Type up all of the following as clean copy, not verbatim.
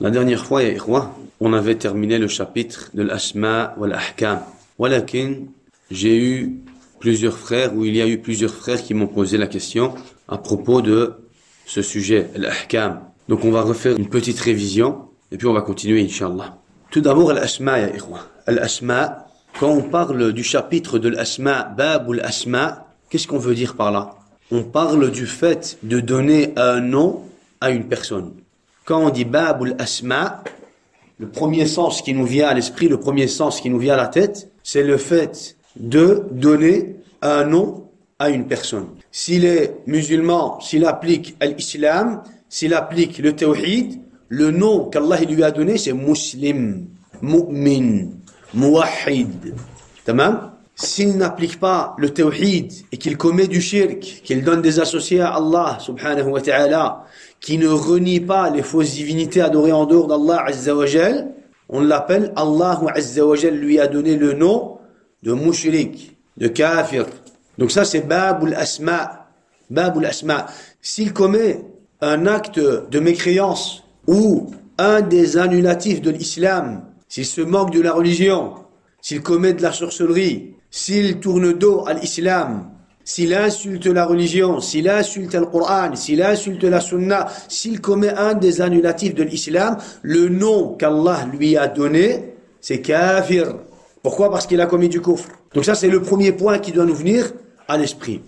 La dernière fois, ya ikhwa, on avait terminé le chapitre de l'asma wal ahkam. Walakin, j'ai eu plusieurs frères, ou il y a eu plusieurs frères qui m'ont posé la question à propos de ce sujet, l'ahkam. Donc on va refaire une petite révision, et puis on va continuer, Inch'Allah. Tout d'abord, l'asma, ya ikhwa. L'asma, quand on parle du chapitre de l'asma, bab ou l'asma, qu'est-ce qu'on veut dire par là? On parle du fait de donner un nom à une personne. Quand on dit Babul Asma, le premier sens qui nous vient à l'esprit, le premier sens qui nous vient à la tête, c'est le fait de donner un nom à une personne. S'il est musulman, s'il applique l'islam, s'il applique le tawhid, le nom qu'Allah lui a donné, c'est muslim, mu'min, muwahhid. Tamam? S'il n'applique pas le tawhid et qu'il commet du shirk, qu'il donne des associés à Allah subhanahu wa ta'ala, qui ne renie pas les fausses divinités adorées en dehors d'Allah Azza wa Jal, on l'appelle Allah Azza wa Jal lui a donné le nom de mushrik, de kafir. Donc ça c'est Babul Asma. Babul Asma. S'il commet un acte de mécréance ou un des annulatifs de l'islam, s'il se moque de la religion, s'il commet de la sorcellerie, s'il tourne dos à l'islam, s'il insulte la religion, s'il insulte le Coran, s'il insulte la Sunna, s'il commet un des annulatifs de l'islam, le nom qu'Allah lui a donné, c'est kafir. Pourquoi? Parce qu'il a commis du kufr. Donc ça, c'est le premier point qui doit nous venir à l'esprit.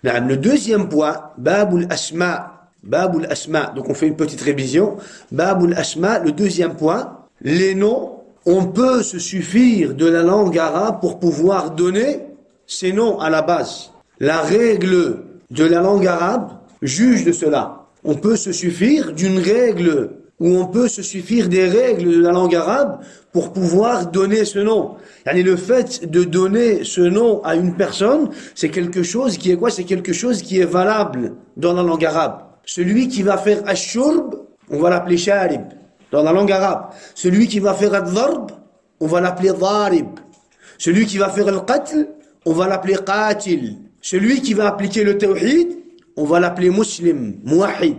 Le deuxième point, Babul Asma. Babul Asma. Donc on fait une petite révision. Babul Asma, le deuxième point, les noms, on peut se suffire de la langue arabe pour pouvoir donner ces noms à la base. La règle de la langue arabe juge de cela. On peut se suffire d'une règle ou on peut se suffire des règles de la langue arabe pour pouvoir donner ce nom. Yani le fait de donner ce nom à une personne, c'est quelque chose qui est quoi? C'est quelque chose qui est valable dans la langue arabe. Celui qui va faire ash-shurb, on va l'appeler sharib dans la langue arabe. Celui qui va faire ad-darb, on va l'appeler dharib. Celui qui va faire al-qatl, on va l'appeler qatil. Celui qui va appliquer le tawhid, on va l'appeler muslim, muwahhid.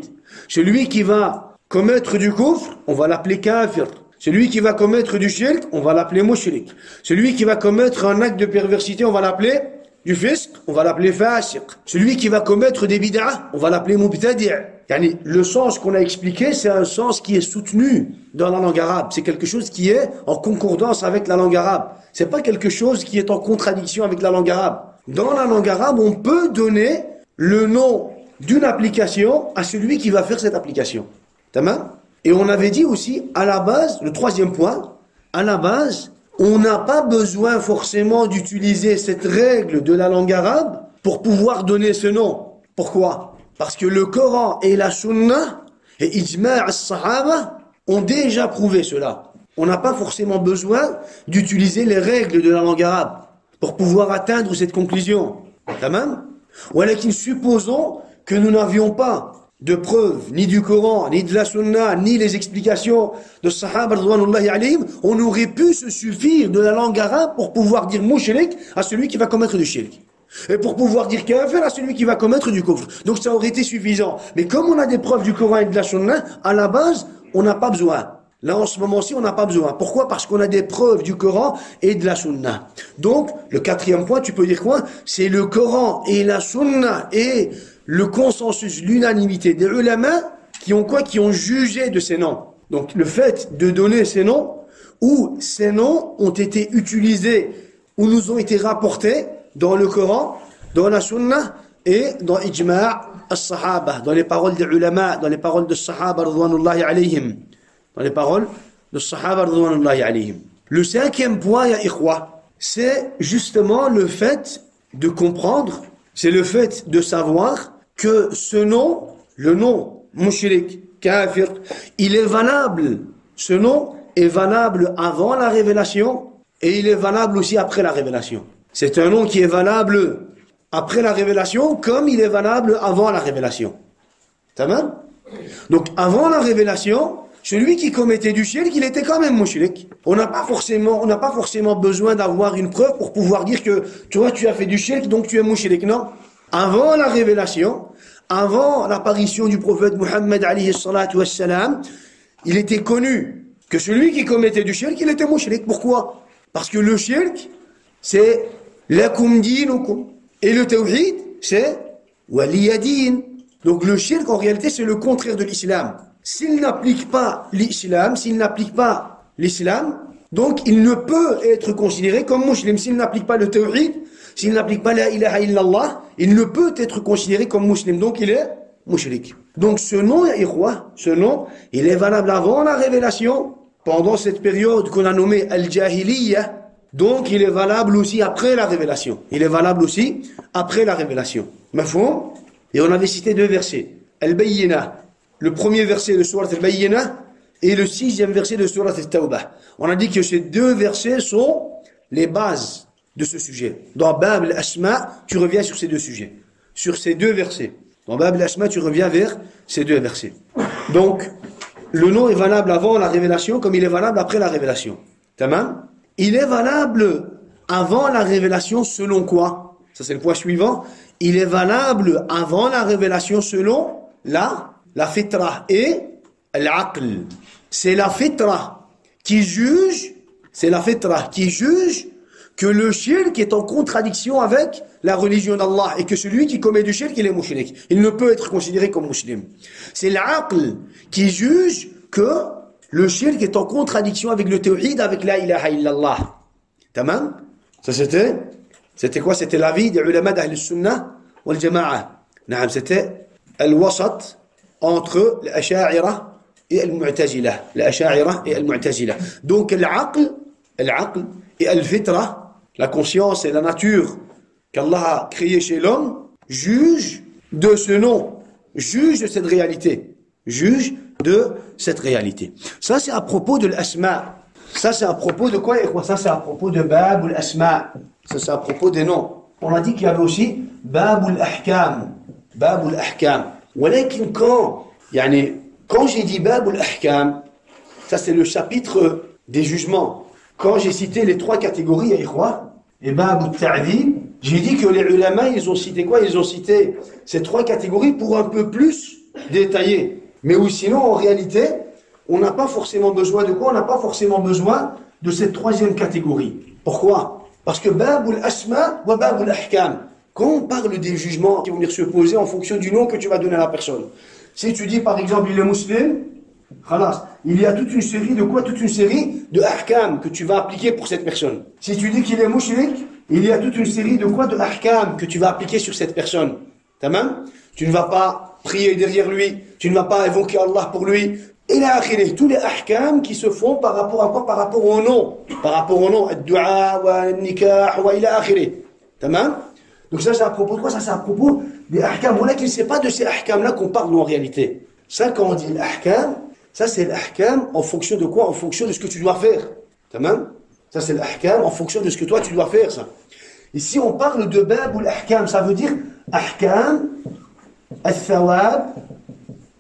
Celui qui va commettre du kufr, on va l'appeler kafir. Celui qui va commettre du shirk, on va l'appeler mushrik. Celui qui va commettre un acte de perversité, on va l'appeler du fisq, on va l'appeler fasiq. Celui qui va commettre des bid'ah, on va l'appeler mubtadi'. Yani, le sens qu'on a expliqué, c'est un sens qui est soutenu dans la langue arabe. C'est quelque chose qui est en concordance avec la langue arabe. C'est pas quelque chose qui est en contradiction avec la langue arabe. Dans la langue arabe, on peut donner le nom d'une application à celui qui va faire cette application. Tamam? Et on avait dit aussi, à la base, le troisième point, à la base, on n'a pas besoin forcément d'utiliser cette règle de la langue arabe pour pouvoir donner ce nom. Pourquoi? Parce que le Coran et la Sunna et Ijma' as-Sahaba ont déjà prouvé cela. On n'a pas forcément besoin d'utiliser les règles de la langue arabe pour pouvoir atteindre cette conclusion. Tamam? Walakin supposons que nous n'avions pas de preuves, ni du Coran, ni de la Sunna, ni les explications de Sahaba radhiyallahu alayhim, on aurait pu se suffire de la langue arabe pour pouvoir dire mushrik à celui qui va commettre du shirk. Et pour pouvoir dire kafir à celui qui va commettre du kufr. Donc ça aurait été suffisant. Mais comme on a des preuves du Coran et de la Sunna, à la base, on n'a pas besoin. Là, en ce moment-ci, on n'a pas besoin. Pourquoi? Parce qu'on a des preuves du Coran et de la Sunna. Donc, le quatrième point, tu peux dire quoi? C'est le Coran et la Sunna et le consensus, l'unanimité des ulama qui ont quoi? Qui ont jugé de ces noms. Donc, le fait de donner ces noms, ou ces noms ont été utilisés, ou nous ont été rapportés dans le Coran, dans la Sunna et dans Ijma' as-Sahaba, dans les paroles des ulama, dans les paroles de Sahaba radhiyallahu alayhim. Dans les paroles de Sahaba radhiyallahu alayhim. Le cinquième point, ya ikhwa, c'est justement le fait de comprendre, c'est le fait de savoir que ce nom, le nom mushrik, kafir, il est valable. Ce nom est valable avant la révélation et il est valable aussi après la révélation. C'est un nom qui est valable après la révélation comme il est valable avant la révélation. Tamam? Donc avant la révélation, celui qui commettait du shirk, il était quand même mushrik. On n'a pas forcément besoin d'avoir une preuve pour pouvoir dire que toi tu as fait du shirk donc tu es mushrik. Non. Avant la révélation, avant l'apparition du prophète Muhammad alayhi salatu wassalam, il était connu que celui qui commettait du shirk, il était mushrik. Pourquoi? Parce que le shirk, c'est lakum dinukum. Et le tawhid, c'est waliyadin. Donc le shirk, en réalité, c'est le contraire de l'islam. S'il n'applique pas l'islam, donc il ne peut être considéré comme musulman. S'il n'applique pas le tawhid, s'il n'applique pas la ilaha illallah, il ne peut être considéré comme musulman. Donc il est mushrik. Donc ce nom, il est valable avant la révélation, pendant cette période qu'on a nommée al-jahiliya. Donc il est valable aussi après la révélation. Mafhum? Et on avait cité 2 versets. Al-Bayyinah, le premier verset de Surat Al-Bayyinah, et le 6e verset de Surat Al-Tawbah. On a dit que ces 2 versets sont les bases de ce sujet. Dans Bab al-Asma, tu reviens sur ces 2 sujets. Sur ces 2 versets. Dans Bab al-Asma, tu reviens vers ces 2 versets. Donc, le nom est valable avant la révélation comme il est valable après la révélation. Tamam? Il est valable avant la révélation selon quoi? Ça c'est le point suivant. Il est valable avant la révélation selon la fitra et l'aql. C'est la fitra qui juge que le shirk est en contradiction avec la religion d'Allah et que celui qui commet du shirk, il est mushrik. Il ne peut être considéré comme musulman. C'est l'aql qui juge que le shirk est en contradiction avec le tawhid, avec la ilaha illallah. Tamam? Ça c'était quoi? C'était l'avis des ulama d'Ahl al-Sunnah wal Jama'a. C'était al-wasat entre l'Asha'ira et al-Mu'tazila. Donc l'aql et al-fitra, la conscience et la nature qu'Allah a créée chez l'homme, juge de ce nom, juge de cette réalité. Ça c'est à propos de l'asma. Ça c'est à propos de quoi? Ça c'est à propos de Bab al-Asma. Ça c'est à propos des noms. On a dit qu'il y avait aussi Bab al-Ahkam. ولكن quand j'ai dit Bab al-Ahkam, ça c'est le chapitre des jugements. Quand j'ai cité les 3 catégories, et Bab al-Ta'dhib, j'ai dit que les ulama, ils ont cité quoi? Ils ont cité ces 3 catégories pour un peu plus détailler. Mais ou sinon, en réalité, on n'a pas forcément besoin de quoi? On n'a pas forcément besoin de cette 3e catégorie. Pourquoi? Parce que Bab al-Asma wa Bab al-Ahkam, quand on parle des jugements qui vont venir se poser en fonction du nom que tu vas donner à la personne. Si tu dis par exemple, il est musulman, il y a toute une série de quoi? Toute une série de ahkam que tu vas appliquer pour cette personne. Si tu dis qu'il est mushrik, il y a toute une série de quoi? De ahkam que tu vas appliquer sur cette personne. Tamam? Tu ne vas pas prier derrière lui, tu ne vas pas évoquer Allah pour lui. Et là, tous les ahkam qui se font par rapport à quoi? Par rapport au nom. Ad-du'a, wa nikah, wa ila akhirih. Tamam? Donc ça c'est à propos de quoi? Ça c'est à propos des ahkam. Voilà qu'il ne sait pas de ces ahkam-là qu'on parle en réalité. Ça, quand on dit l'ahkam, ça c'est l'ahkam en fonction de quoi? En fonction de ce que tu dois faire. Tamam? Ça c'est l'ahkam en fonction de ce que toi tu dois faire, ça. Ici on parle de bab ou l'ahkam, ça veut dire ahkam, al-thawab,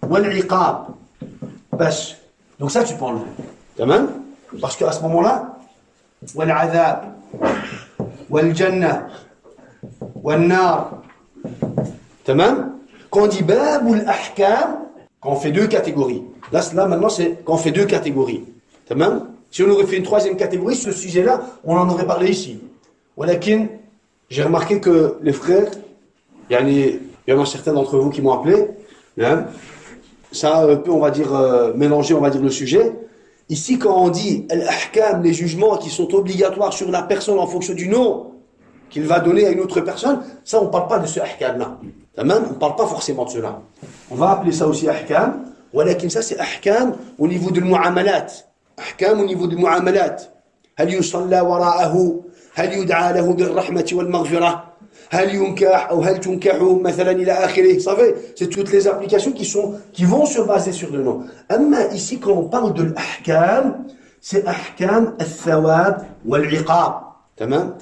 wal-iqab. Bas. Donc ça tu peux enlever. Tamam? Parce qu'à ce moment-là, wal-adhab, wal-jannah, wal-nar. Tamam? Quand on dit bab ou l'ahkam, quand on fait 2 catégories. Là maintenant, c'est quand on fait 2 catégories. Tamam? Si on aurait fait une 3e catégorie, ce sujet-là, on en aurait parlé ici. Walakin, j'ai remarqué que les frères, il y en a certains d'entre vous qui m'ont appelé, hein, ça a un peu, on va dire, mélangé, on va dire, le sujet. Ici, quand on dit al-ahkam, les jugements qui sont obligatoires sur la personne en fonction du nom qu'il va donner à une autre personne, ça, on ne parle pas de ce ahkam-là. On ne parle pas forcément de cela. On va appeler ça aussi ahkam, walakin ça, c'est ahkam au niveau de mu'amalat. أحكام au niveau du mu'amalat. هل يصلى وراءه؟ هل يدعى له بالرحمة والمغفرة؟ هل ينكح أو هل تنكح مثلا إلى آخره. Vous savez, c'est toutes les applications qui vont se baser sur le nom. Amma ici, quand on parle de l'ahkam, c'est ahkam al-thawab wal-iqab. Tamam?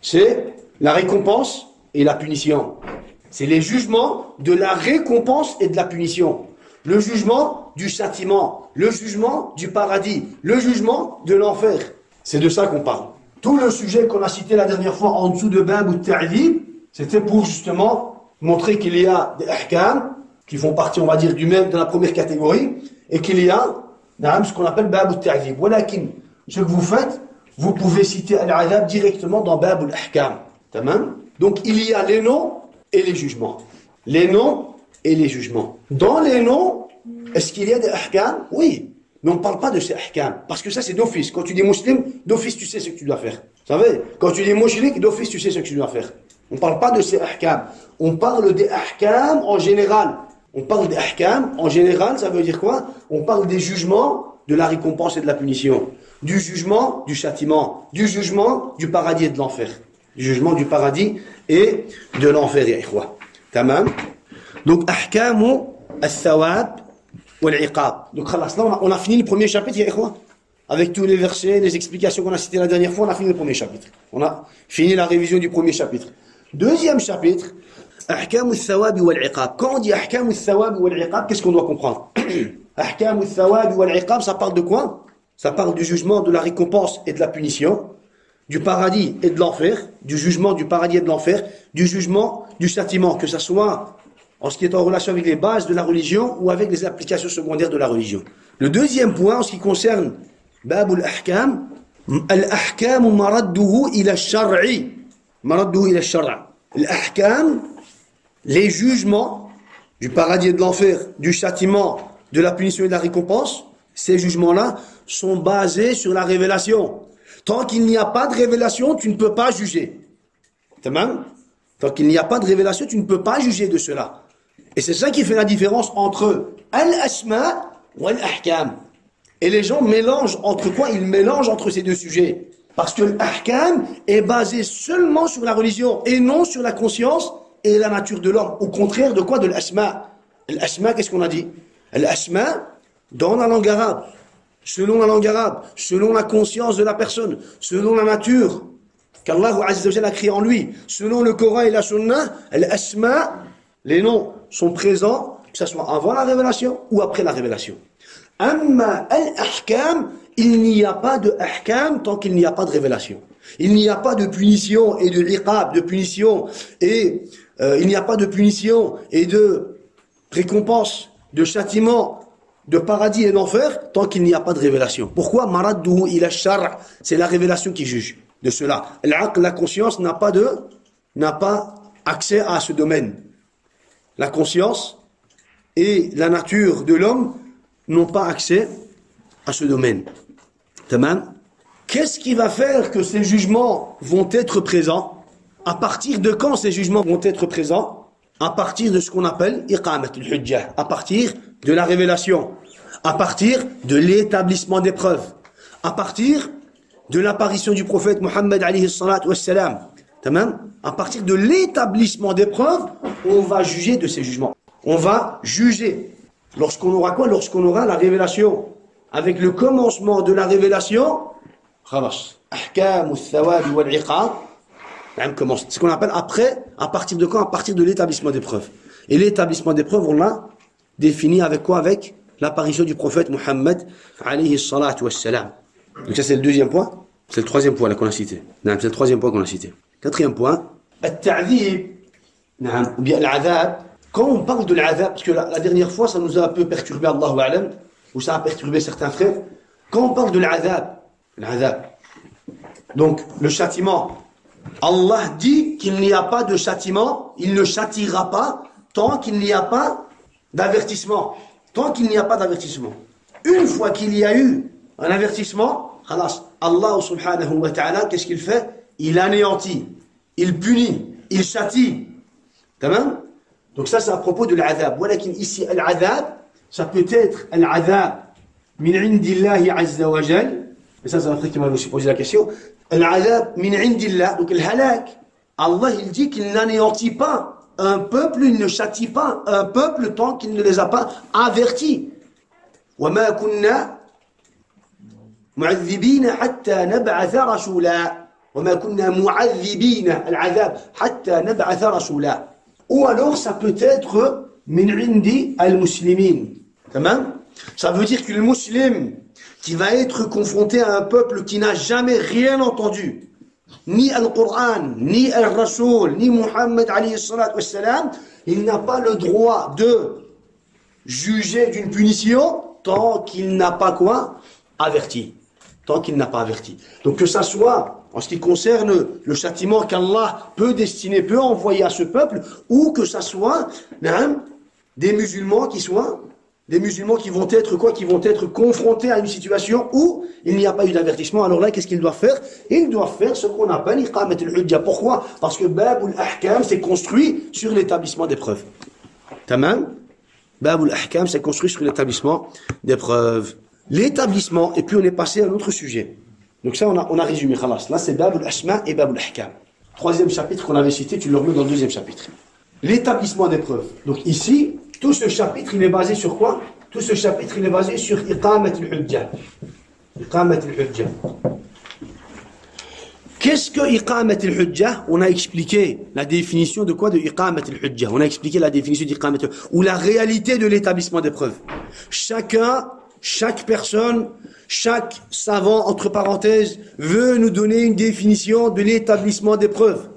C'est la récompense et la punition. C'est les jugements de la récompense et de la punition. Le jugement du châtiment, le jugement du paradis, le jugement de l'enfer. C'est de ça qu'on parle. Tout le sujet qu'on a cité la dernière fois en dessous de Bab ou de Ta'dhib, c'était pour justement montrer qu'il y a des ahkam qui font partie, on va dire, du même de la première catégorie, et qu'il y a ce qu'on appelle bab al-ta'dhib. Walakin, ce que vous faites, vous pouvez citer al-adhab directement dans bab al-ahkam. Tamam? Donc il y a les noms et les jugements. Les noms et les jugements. Dans les noms, est-ce qu'il y a des ahkam? Oui. Mais on ne parle pas de ces ahkam. Parce que ça, c'est d'office. Quand tu dis musulman, d'office, tu sais ce que tu dois faire. Vous savez? Quand tu dis mushrik, d'office, tu sais ce que tu dois faire. On ne parle pas de ces ahkam. On parle des ahkam en général. On parle des ahkam en général, ça veut dire quoi? On parle des jugements, de la récompense et de la punition. Du jugement, du châtiment. Du jugement, du paradis et de l'enfer. Du jugement, du paradis et de l'enfer, ya ikhwa. Tamam? Donc, ahkamu al-thawab wal-iqab. Donc, là, on a fini le premier chapitre, ya ikhwa. Avec tous les versets, les explications qu'on a citées la dernière fois, on a fini le premier chapitre. On a fini la révision du premier chapitre. Deuxième chapitre, ahkamu al-thawab wal-iqab. Quand on dit ahkamu al-thawab wal-iqab, qu'est-ce qu'on doit comprendre? Ahkamu al-thawab wal-iqab, ça parle de quoi? Ça parle du jugement, de la récompense et de la punition, du paradis et de l'enfer, du jugement, du paradis et de l'enfer, du jugement, du châtiment, que ça soit en ce qui est en relation avec les bases de la religion ou avec les applications secondaires de la religion. Le deuxième point, en ce qui concerne bab al-ahkam, al-ahkam maradduhu ila ash-shar'i. Maradduhu ila ash-shar'. L'ahkam, les jugements du paradis et de l'enfer, du châtiment, de la punition et de la récompense, ces jugements-là sont basés sur la révélation. Tant qu'il n'y a pas de révélation, tu ne peux pas juger. Tamam? Tant qu'il n'y a pas de révélation, tu ne peux pas juger de cela. Et c'est ça qui fait la différence entre al-asma ou al-ahkam. Et les gens mélangent entre quoi? Ils mélangent entre ces deux sujets. Parce que l'ahkam est basé seulement sur la religion et non sur la conscience et la nature de l'homme. Au contraire de quoi? De l'asma. L'asma, qu'est-ce qu'on a dit? L'asma, dans la langue arabe, selon la langue arabe, selon la conscience de la personne, selon la nature qu'Allah Azza wa Jalla a créé en lui, selon le Coran et la Sunna, l'asma, les noms sont présents, que ce soit avant la révélation ou après la révélation. Amma al-ahkam, il n'y a pas de ahkam tant qu'il n'y a pas de révélation. Il n'y a pas de punition et de iqab, de punition et il n'y a pas de punition et de récompense, de châtiment, de paradis et d'enfer tant qu'il n'y a pas de révélation. Pourquoi? Maradduhu ila ash-shar', c'est la révélation qui juge de cela. La conscience n'a pas accès à ce domaine. La conscience et la nature de l'homme n'ont pas accès à ce domaine. Tamam? Qu'est-ce qui va faire que ces jugements vont être présents? À partir de quand ces jugements vont être présents? À partir de ce qu'on appelle iqamat al-hujjah, à partir de la révélation, à partir de l'établissement des preuves, à partir de l'apparition du prophète Mohammed alayhi salatu wassalam. Tamam? À partir de l'établissement des preuves, on va juger de ces jugements. On va juger. Lorsqu'on aura quoi? Lorsqu'on aura la révélation. Avec le commencement de la révélation, khalas. Ahkam al-thawab wal-iqab. Commence. C'est ce qu'on appelle après, à partir de quand? À partir de l'établissement des preuves. Et l'établissement des preuves, on l'a défini avec quoi? Avec l'apparition du prophète Mohammed alayhi salatu wassalam. Donc ça c'est le deuxième point. C'est le troisième point là qu'on a cité. C'est le troisième point qu'on a cité. Quatrième point. Al-ta'dhib. Ou bien l'adhab. Quand on parle de l'adhab, parce que la dernière fois ça nous a un peu perturbé, Allahu a'lam, ou ça a perturbé certains frères. Quand on parle de l'adhab, donc le châtiment, Allah dit qu'il n'y a pas de châtiment, il ne châtiera pas tant qu'il n'y a pas d'avertissement. Tant qu'il n'y a pas d'avertissement. Une fois qu'il y a eu un avertissement, Allah subhanahu wa ta'ala, qu'est-ce qu'il fait? Il anéantit, il punit, il châtie. Tamam? Donc ça c'est à propos de l'adhab. Walakin ici, l'adhab, ça peut être l'adhab min indillahi azza wa jal. Et ça c'est un frère qui m'a aussi posé la question. L'adhab min indillah, donc le halak. Allah il dit qu'il n'anéantit pas un peuple, il ne châtie pas un peuple tant qu'il ne les a pas avertis. وَمَا كُنَّا مُعَذِّبِينَ حَتَّى نَبْعَثَ رَسُولًا وَمَا كُنَّا مُعَذِّبِينَ الْعَذَابِ حَتَّى نَبْعَثَ رَسُولًا. Ou alors ça peut être min indi al-muslimin. Ça veut dire que le musulman qui va être confronté à un peuple qui n'a jamais rien entendu, ni Al-Qur'an, ni Al-Rasoul, ni Muhammad alayhi salatu wassalam, il n'a pas le droit de juger d'une punition tant qu'il n'a pas quoi? Averti. Tant qu'il n'a pas averti. Donc que ça soit en ce qui concerne le châtiment qu'Allah peut destiner, peut envoyer à ce peuple, ou que ça soit des musulmans qui vont être quoi? Qui vont être confrontés à une situation où il n'y a pas eu d'avertissement. Alors là, qu'est-ce qu'ils doivent faire? Ils doivent faire ce qu'on appelle iqamat al-hujja. Pourquoi? Parce que Babul Ahkam s'est construit sur l'établissement des preuves. Tamam? Babul Ahkam s'est construit sur l'établissement des preuves. L'établissement, et puis on est passé à un autre sujet. Donc ça, on a résumé, khalas. Là, c'est Babul Asma et Babul Ahkam. Troisième chapitre qu'on avait cité, tu le remets dans le deuxième chapitre. L'établissement des preuves. Donc ici, tout ce chapitre, il est basé sur quoi? Tout ce chapitre, il est basé sur Iqamat al-Hujja. Iqamat al-Hujja. Qu'est-ce que Iqamat al-Hujja? On a expliqué la définition de quoi? De Iqamat al-Hujja. On a expliqué la définition d'Iqamat al-Hujja. Ou la réalité de l'établissement des preuves. Chaque personne, chaque savant, entre parenthèses, veut nous donner une définition de l'établissement des preuves.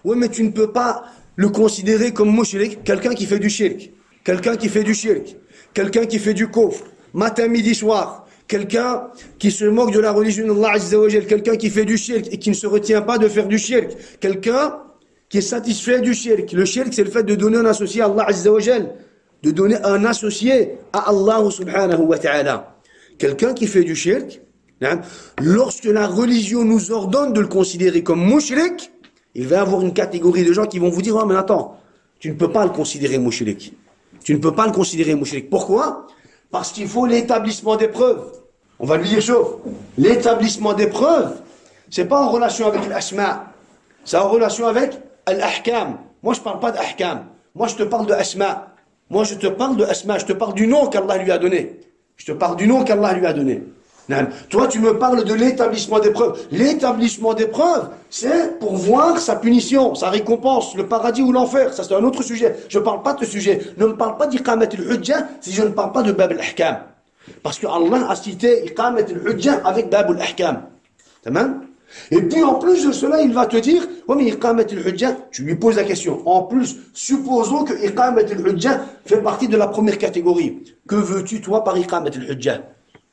Oui, mais tu ne peux pas le considérer comme mushrik, quelqu'un qui fait du shirk, quelqu'un qui fait du shirk, quelqu'un qui fait du kufr, matin, midi, soir, quelqu'un qui se moque de la religion d'Allah Azza wa Jal, quelqu'un qui fait du shirk et qui ne se retient pas de faire du shirk, quelqu'un qui est satisfait du shirk. Le shirk, c'est le fait de donner un associé à Allah Azza wa Jal, de donner un associé à Allah subhanahu wa ta'ala. Quelqu'un qui fait du shirk, lorsque la religion nous ordonne de le considérer comme mushrik, il va y avoir une catégorie de gens qui vont vous dire, oh, mais attends, tu ne peux pas le considérer mushrik. Tu ne peux pas le considérer mushrik. Pourquoi? Parce qu'il faut l'établissement des preuves. On va lui dire chaud. L'établissement des preuves, c'est pas en relation avec l'asma. C'est en relation avec l'ahkam. Moi, je parle pas d'ahkam. Moi, je te parle de asma. Moi, je te parle de asma. Je te parle du nom qu'Allah lui a donné. Je te parle du nom qu'Allah lui a donné. Toi, tu me parles de l'établissement des preuves. L'établissement des preuves, c'est pour voir sa punition, sa récompense, le paradis ou l'enfer. Ça, c'est un autre sujet. Je ne parle pas de ce sujet. Ne me parle pas d'Iqamat al-Hujja si je ne parle pas de Bab al-Ahkam. Parce que Allah a cité Iqamat al-Hujja avec Bab al-Ahkam. Et puis, en plus de cela, il va te dire, oh, mais Iqamat al-Hujja, tu lui poses la question. En plus, supposons que Iqamat al-Hujja fait partie de la première catégorie. Que veux-tu, toi, par Iqamat al-Hujja?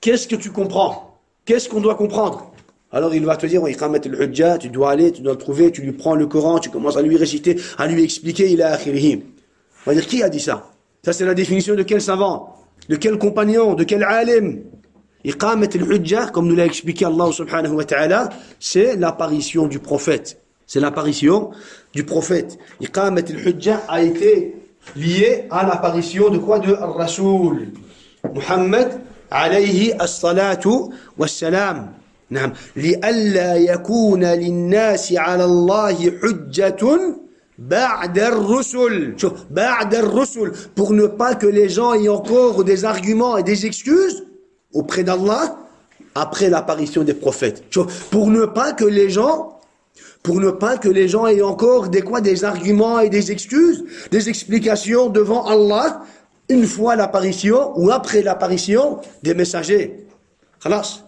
Qu'est-ce que tu comprends? Qu'est-ce qu'on doit comprendre? Alors il va te dire, Iqamat al-Hujja, tu dois aller, tu dois le trouver, tu lui prends le Coran, tu commences à lui réciter, à lui expliquer, il a akhirihim. On va dire, qui a dit ça? Ça, c'est la définition de quel savant? De quel compagnon? De quel alim? Iqamat al-Hujja, comme nous l'a expliqué Allah subhanahu wa ta'ala, c'est l'apparition du prophète. C'est l'apparition du prophète. Iqamat al-Hujja a été lié à l'apparition de quoi? De Rasoul. Muhammad عليه الصلاة والسلام نعم لئلا يكون للناس على الله حجة بعد الرسل شوف بعد الرسل pour ne pas que les gens aient encore des arguments et des excuses auprès d'Allah après l'apparition des prophètes شوف pour ne pas que les gens aient encore des arguments et des excuses, des explications devant Allah une fois l'apparition ou après l'apparition des messagers. Khalas.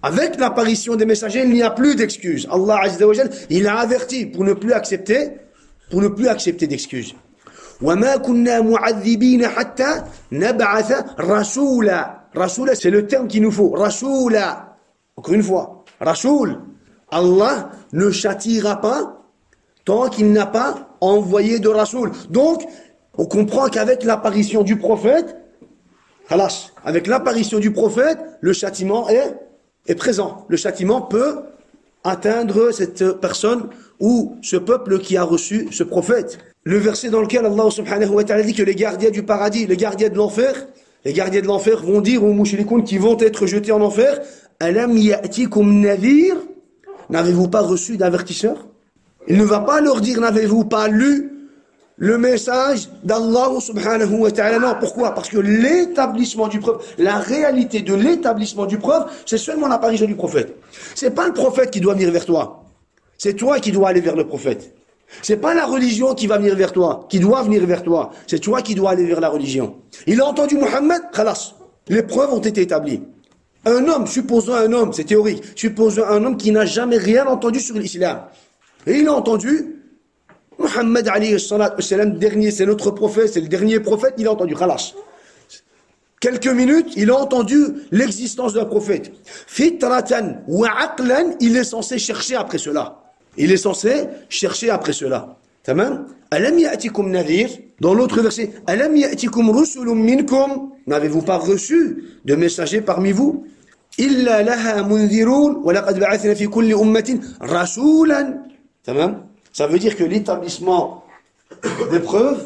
Avec l'apparition des messagers, il n'y a plus d'excuses. Allah Azza wa Jal, il a averti pour ne plus accepter d'excuses. وَمَا كُنَّا مُعَذِّبِينَ حَتَّى نَبْعَثَ رَسُولًا. Rasoul, c'est le terme qu'il nous faut. Rasoola. Encore une fois. Rasoul. Allah ne châtiera pas tant qu'il n'a pas envoyé de Rasoul. Donc, on comprend qu'avec l'apparition du prophète, avec l'apparition du prophète, le châtiment est présent. Le châtiment peut atteindre cette personne ou ce peuple qui a reçu ce prophète. Le verset dans lequel Allah subhanahu wa ta'ala dit que les gardiens du paradis, les gardiens de l'enfer vont dire aux mouchrikoun qui vont être jetés en enfer, Alam ya'tikum nadhir? N'avez-vous pas reçu d'avertisseur? Il ne va pas leur dire, n'avez-vous pas lu le message d'Allah subhanahu wa ta'ala? Non, pourquoi? Parce que l'établissement du preuve, la réalité de l'établissement du preuve, c'est seulement l'apparition du prophète. C'est pas le prophète qui doit venir vers toi. C'est toi qui dois aller vers le prophète. C'est pas la religion qui va venir vers toi, qui doit venir vers toi. C'est toi qui dois aller vers la religion. Il a entendu Muhammad, khalas. Les preuves ont été établies. Un homme, supposons un homme, c'est théorique, supposons un homme qui n'a jamais rien entendu sur l'islam. Et il a entendu Muhammad alayhi salatu wassalam, dernier, c'est notre prophète, c'est le dernier prophète, il a entendu, khalas. quelques minutes, il a entendu l'existence d'un prophète. Fitratan wa aqlan, il est censé chercher après cela. Il est censé chercher après cela. Tamam? Alam ya'tikum nadhir. Dans l'autre verset, Alam ya'tikum rusulun minkum. N'avez-vous pas reçu de messagers parmi vous? Illa laha munzirun wa laqad ba'athna fi kulli ummatin rasulan. Tamam? Ça veut dire que l'établissement des preuves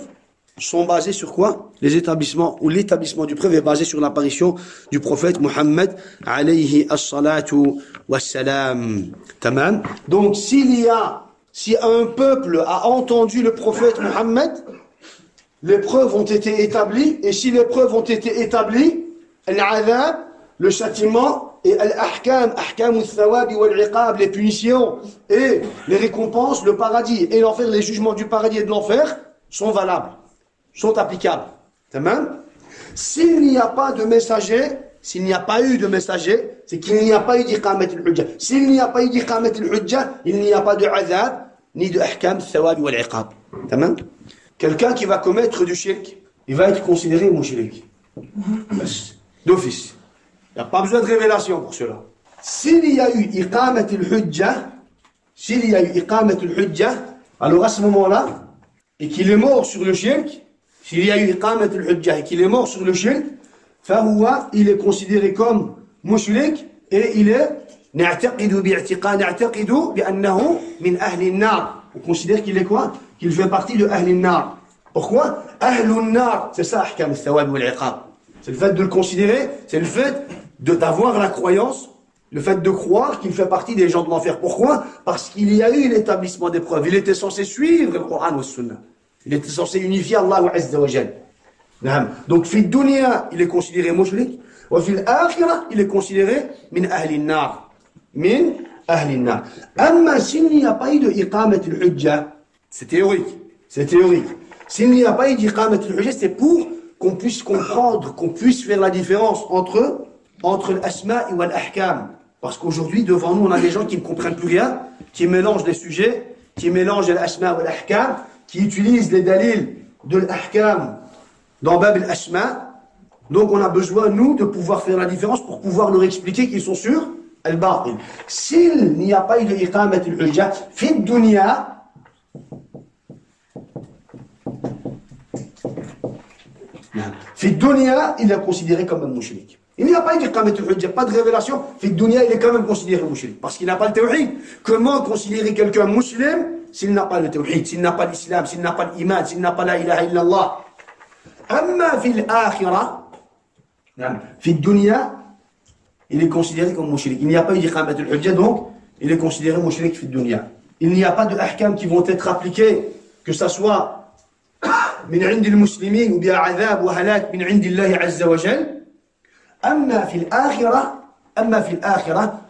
sont basés sur quoi? Les établissements, ou l'établissement du preuve est basé sur l'apparition du prophète Muhammad alayhi as-salatu was-salam. Tamam? Donc si un peuple a entendu le prophète Muhammad, les preuves ont été établies, et si les preuves ont été établies, al-'adhab, le châtiment, et al-ahkam, ahkam al-thawab wal-'iqab, les punitions, et les récompenses, le paradis et l'enfer, les jugements du paradis et de l'enfer, sont valables, sont applicables. Tamam? S'il n'y a pas de messager, s'il n'y a pas eu de messager, c'est qu'il n'y a pas eu d'iqamat al-hujja. S'il n'y a pas eu d'iqamat al-hujja, il n'y a pas de azab, ni de ahkam al-thawab wal-'iqab. Tamam? Quelqu'un qui va commettre du shirk, il va être considéré mushrik. D'office. Il n'y a pas besoin de révélation pour cela. S'il y a eu iqamat al-hujja, alors à ce moment-là, et qu'il est mort sur le shirk, s'il y a eu iqamat al-hujja et qu'il est mort sur le shirk, fahuwa, il est considéré comme mushrik et il est na'taqidu bi'annahu min ahli an-nar. On considère qu'il est quoi? Qu'il fait partie de ahli an-nar. Pourquoi? Ahli an-nar, c'est ça ahkam al-thawab wal-'iqab. C'est le fait de le considérer, c'est le fait d'avoir la croyance, le fait de croire qu'il fait partie des gens de l'enfer. Pourquoi? Parce qu'il y a eu l'établissement des preuves. Il était censé suivre le Coran ou le Sunna. Il était censé unifier Allah Azza wa Jal. Donc, fi dunya, il est considéré mushrik. Wa fi l'akhirah, il est considéré min ahli nar. Min ahli nar. Amma s'il n'y a pas eu de iqamat al-hujja, c'est théorique. C'est théorique. S'il n'y a pas eu d'iqamat al-hujja, c'est pour qu'on puisse comprendre, qu'on puisse faire la différence entre l'asma' et l'ahkam. Parce qu'aujourd'hui, devant nous, on a des gens qui ne comprennent plus rien, qui mélangent les sujets, qui mélangent l'asma' et l'ahkam, qui utilisent les dalils de l'ahkam dans Bab al-asma'. Donc on a besoin, nous, de pouvoir faire la différence pour pouvoir leur expliquer qu'ils sont sur al-batil. S'il n'y a pas eu de iqamat al-hujja, fi dunya, fi dunya, il est considéré comme un mushrik. Il n'y a pas eu d'iqamat al-hujja, pas de révélation. Fi dunya, il est quand même considéré mushrik. Parce qu'il n'a pas le tawhid. Comment considérer quelqu'un musulman s'il n'a pas le tawhid, s'il n'a pas l'islam, s'il n'a pas l'iman, s'il n'a pas la ilaha illallah? Amma fi l'akhirah, fi dunya, il est considéré comme mushrik. Il n'y a pas eu d'iqamat al-hujja, donc il est considéré mushrik fi dunya. Il n'y a pas de ahkam qui vont être appliqués, que ça soit من عند المسلمين وبها عذاب وهلاك من عند الله عز وجل. أما في الآخرة,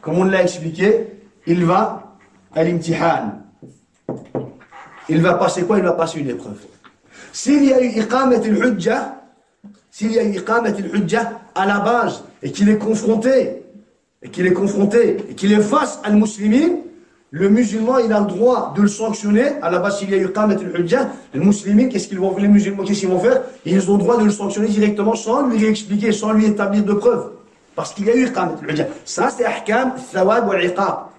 comme on l'a expliqué, il va à l'imtihan. Il va passer quoi? Il va passer une épreuve. S'il y a eu iqamat al-hujja, à la base, et qu'il est confronté, et qu'il est face à al-muslimin, le musulman, il a le droit de le sanctionner. À la base, s'il y a eu iqamat al-hujja, les musulmans, les musulmans, qu'est-ce qu'ils vont faire? Ils ont le droit de le sanctionner directement sans lui réexpliquer, sans lui établir de preuves. Parce qu'il y a eu iqamat al-hujja. Ça, c'est ahkam, thawab wa iqab.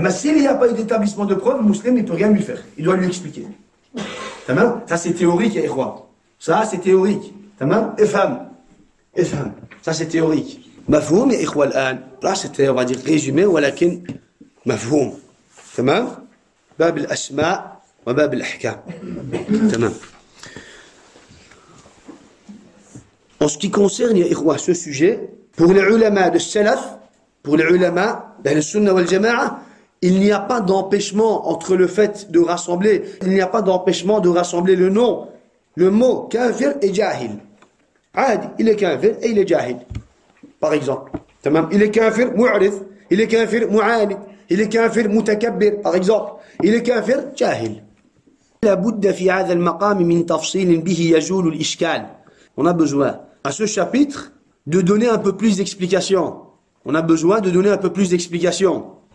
Mais s'il n'y a pas eu d'établissement de preuves, le musulman, il ne peut rien lui faire. Il doit lui expliquer. Tamam? Ça, c'est théorique, ya ikhwa. Ça, c'est théorique. Tamam? Ifham. Ça, c'est théorique. Mafhoum, ya ikhwa, al-an. Là, c'était, on va dire, résumé, walakin mafhoum. تمام باب الأسماء وباب الأحكام تمام. En ce qui concerne, ya ikhwa, ce sujet, pour les ulama de salaf, pour les ulama d'Ahl Sunnah wal Jama'a, il n'y a pas d'empêchement entre le fait de rassembler, il n'y a pas d'empêchement de rassembler le nom, le mot kafir et jahil. Adi, il est kafir et il est jahil. Par exemple, tamam, il est kafir mu'rif, il est kafir mu'anid. Il est kafir mutakabbir, par exemple. Il est kafir jahil. La budda fi hadha al-maqam min tafsil bihi yazul al-ishkal. On a besoin, à ce chapitre, de donner un peu plus d'explications.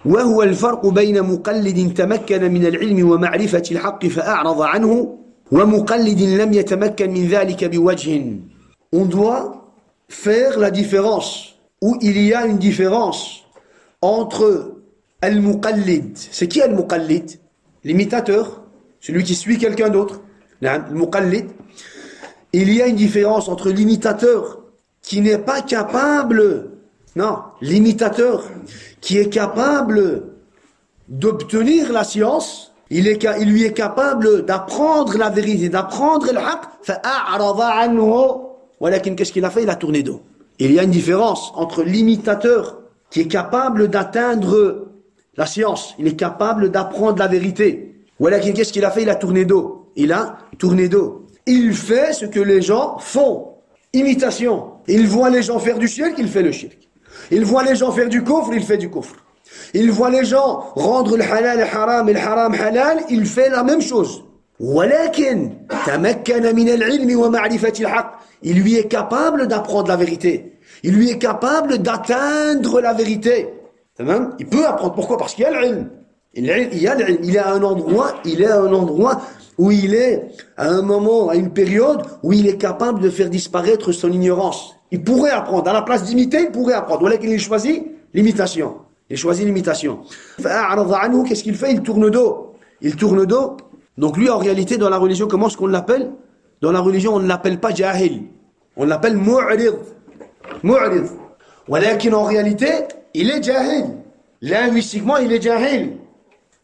وهو الفرق بين مقلد تمكن من العلم ومعرفة الحق فأعرض عنه ومقلد لم يتمكن من ذلك بوجه. On doit faire la différence, où il y a une différence entre al-muqallid. C'est qui al-muqallid? L'imitateur, celui qui suit quelqu'un d'autre. Al-muqallid. Il y a une différence entre l'imitateur qui n'est pas capable, non, l'imitateur qui est capable d'obtenir la science, il lui est capable d'apprendre la vérité, d'apprendre le haqq, fa'a'rada anhu. Walakin, qu'est-ce qu'il a fait? Il a tourné dos. Il y a une différence entre l'imitateur qui est capable d'atteindre la science, il est capable d'apprendre la vérité. Walakin, qu'est-ce qu'il a fait? Il a tourné dos. Il a tourné dos. Il fait ce que les gens font. Imitation. Il voit les gens faire du shirk, il fait le shirk. Il voit les gens faire du kufr, il fait du kufr. Il voit les gens rendre le halal haram et le haram halal, il fait la même chose. Walakin, tamakkana min al-ilmi wa ma'rifati al-haqq. Il lui est capable d'apprendre la vérité. Il lui est capable d'atteindre la vérité. Il peut apprendre. Pourquoi? Parce qu'il y a l'ilm. Il est à un endroit où il est à un moment, à une période où il est capable de faire disparaître son ignorance. Il pourrait apprendre. À la place d'imiter, il pourrait apprendre. Voilà qu'il choisit l'imitation. Il choisit l'imitation. Qu'est-ce qu'il fait? Il tourne dos. Il tourne dos. Donc lui, en réalité, dans la religion, comment est-ce qu'on l'appelle? Dans la religion, on ne l'appelle pas jahil. On l'appelle mu'rid. Mu'rid. Walakin, en réalité, il est jahil. Linguistiquement, il est jahil.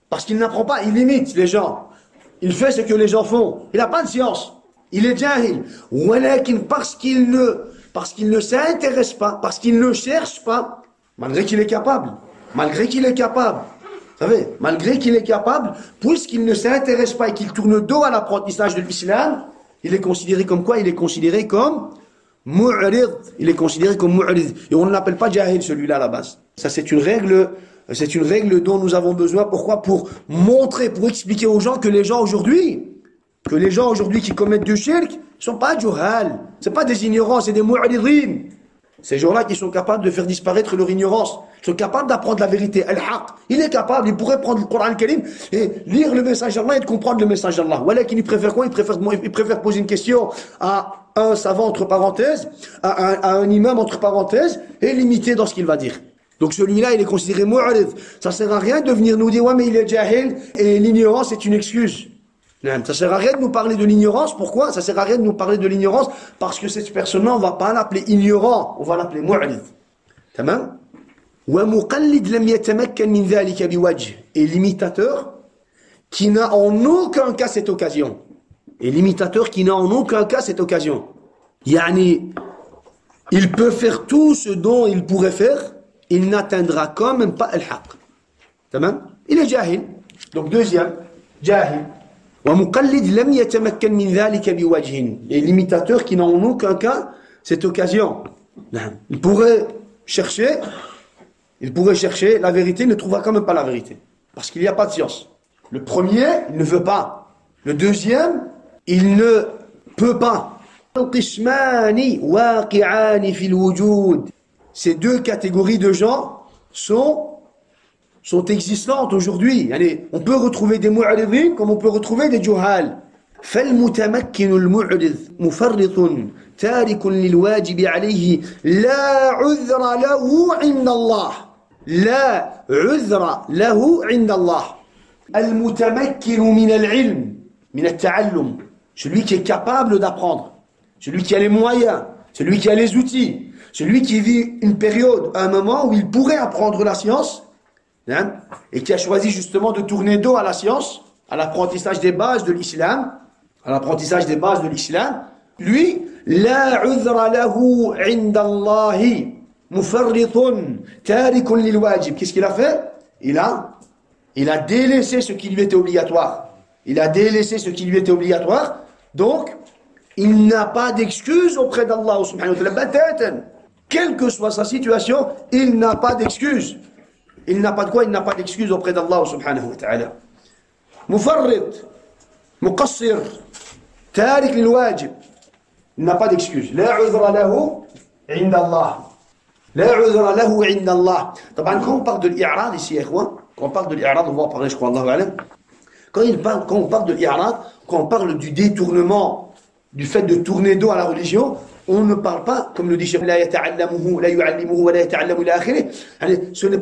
Parce qu'il n'apprend pas, il imite les gens. Il fait ce que les gens font. Il n'a pas de science. Il est jahil. Walakin, parce qu'il ne s'intéresse pas, parce qu'il ne cherche pas, malgré qu'il est capable. Malgré qu'il est capable. Vous savez, malgré qu'il est capable, puisqu'il ne s'intéresse pas et qu'il tourne dos à l'apprentissage de l'islam, il est considéré comme quoi? Il est considéré comme mu'rid. Il est considéré comme mu'rid. Et on ne l'appelle pas jahil, celui-là, à la base. Ça, c'est une règle dont nous avons besoin. Pourquoi? Pour montrer, pour expliquer aux gens que les gens aujourd'hui qui commettent du shirk, ne sont pas juhal. Ce ne sont pas des ignorants, c'est des mu'ridin. Ces gens-là qui sont capables de faire disparaître leur ignorance, sont capables d'apprendre la vérité, al-haq. Il est capable, il pourrait prendre le Coran al-Karim et lire le message d'Allah et de comprendre le message d'Allah. Voilà qu'il préfère quoi? Il préfère poser une question à un savant entre parenthèses, à un imam entre parenthèses, et l'imiter dans ce qu'il va dire. Donc celui-là, il est considéré mu'rid. Ça sert à rien de venir nous dire, ouais, mais il est jahil et l'ignorance est une excuse. Ça sert à rien de nous parler de l'ignorance. Pourquoi? Ça sert à rien de nous parler de l'ignorance parce que cette personne-là, on va pas l'appeler ignorant, on va l'appeler mu'rid. Tamam? Wa muqallid lam yatamakkan min dhalika biwajh. Et l'imitateur qui n'a en aucun cas cette occasion. Et l'imitateur qui n'a en aucun cas cette occasion. Yani, il peut faire tout ce dont il pourrait faire, il n'atteindra quand même pas al-haq. Tamam? Il est jahil. Donc deuxième, jahil. ومقلد لم يتمكن من ذلك بوجه. Et l'imitateur qui n'a en aucun cas cette occasion. Il pourrait chercher la vérité, il ne trouvera quand même pas la vérité. Parce qu'il n'y a pas de science. Le premier, il ne veut pas. Le deuxième, il ne peut pas. Ces deux catégories de gens sont existantes aujourd'hui. Allez, on peut retrouver des mu'ridin comme on peut retrouver des juhal. فالمتمكن المعرض مفرط تارك للواجب عليه لا عذر له عند الله. لا عذر له عند الله. المتمكن من العلم من التعلم. Celui qui est capable d'apprendre. Celui qui a les moyens. Celui qui a les outils. Celui qui vit une période, un moment où il pourrait apprendre la science. Et qui a choisi justement de tourner dos à la science, à l'apprentissage des bases de l'islam, lui, la udhra lahu inda Allahi mufarritun tarikun lil wajib. Qu'est-ce qu'il a fait? Il a délaissé ce qui lui était obligatoire. Donc, il n'a pas d'excuse auprès d'Allah subhanahu wa ta'ala. Batatan. Quelle que soit sa situation, il n'a pas d'excuse. Il n'a pas de quoi? Il n'a pas d'excuse auprès d'Allah subhanahu wa ta'ala. Mufarrit, muqassir, tarik lil wajib. Il n'a pas d'excuse. La udhra lahu inda Allah. La udhra lahu inda Allah. Quand on parle de l'i'rad ici, quand on parle de l'i'rad, on va en parler, je crois, Allahu a'lam. Quand on parle de l'i'rad, quand on parle du détournement, du fait de tourner dos à la religion, on ne parle pas, comme le dit Cheikh, la yata'allamuhu, la yu'allimuhu, wa la yata'allamu ila akhirih. Ce n'est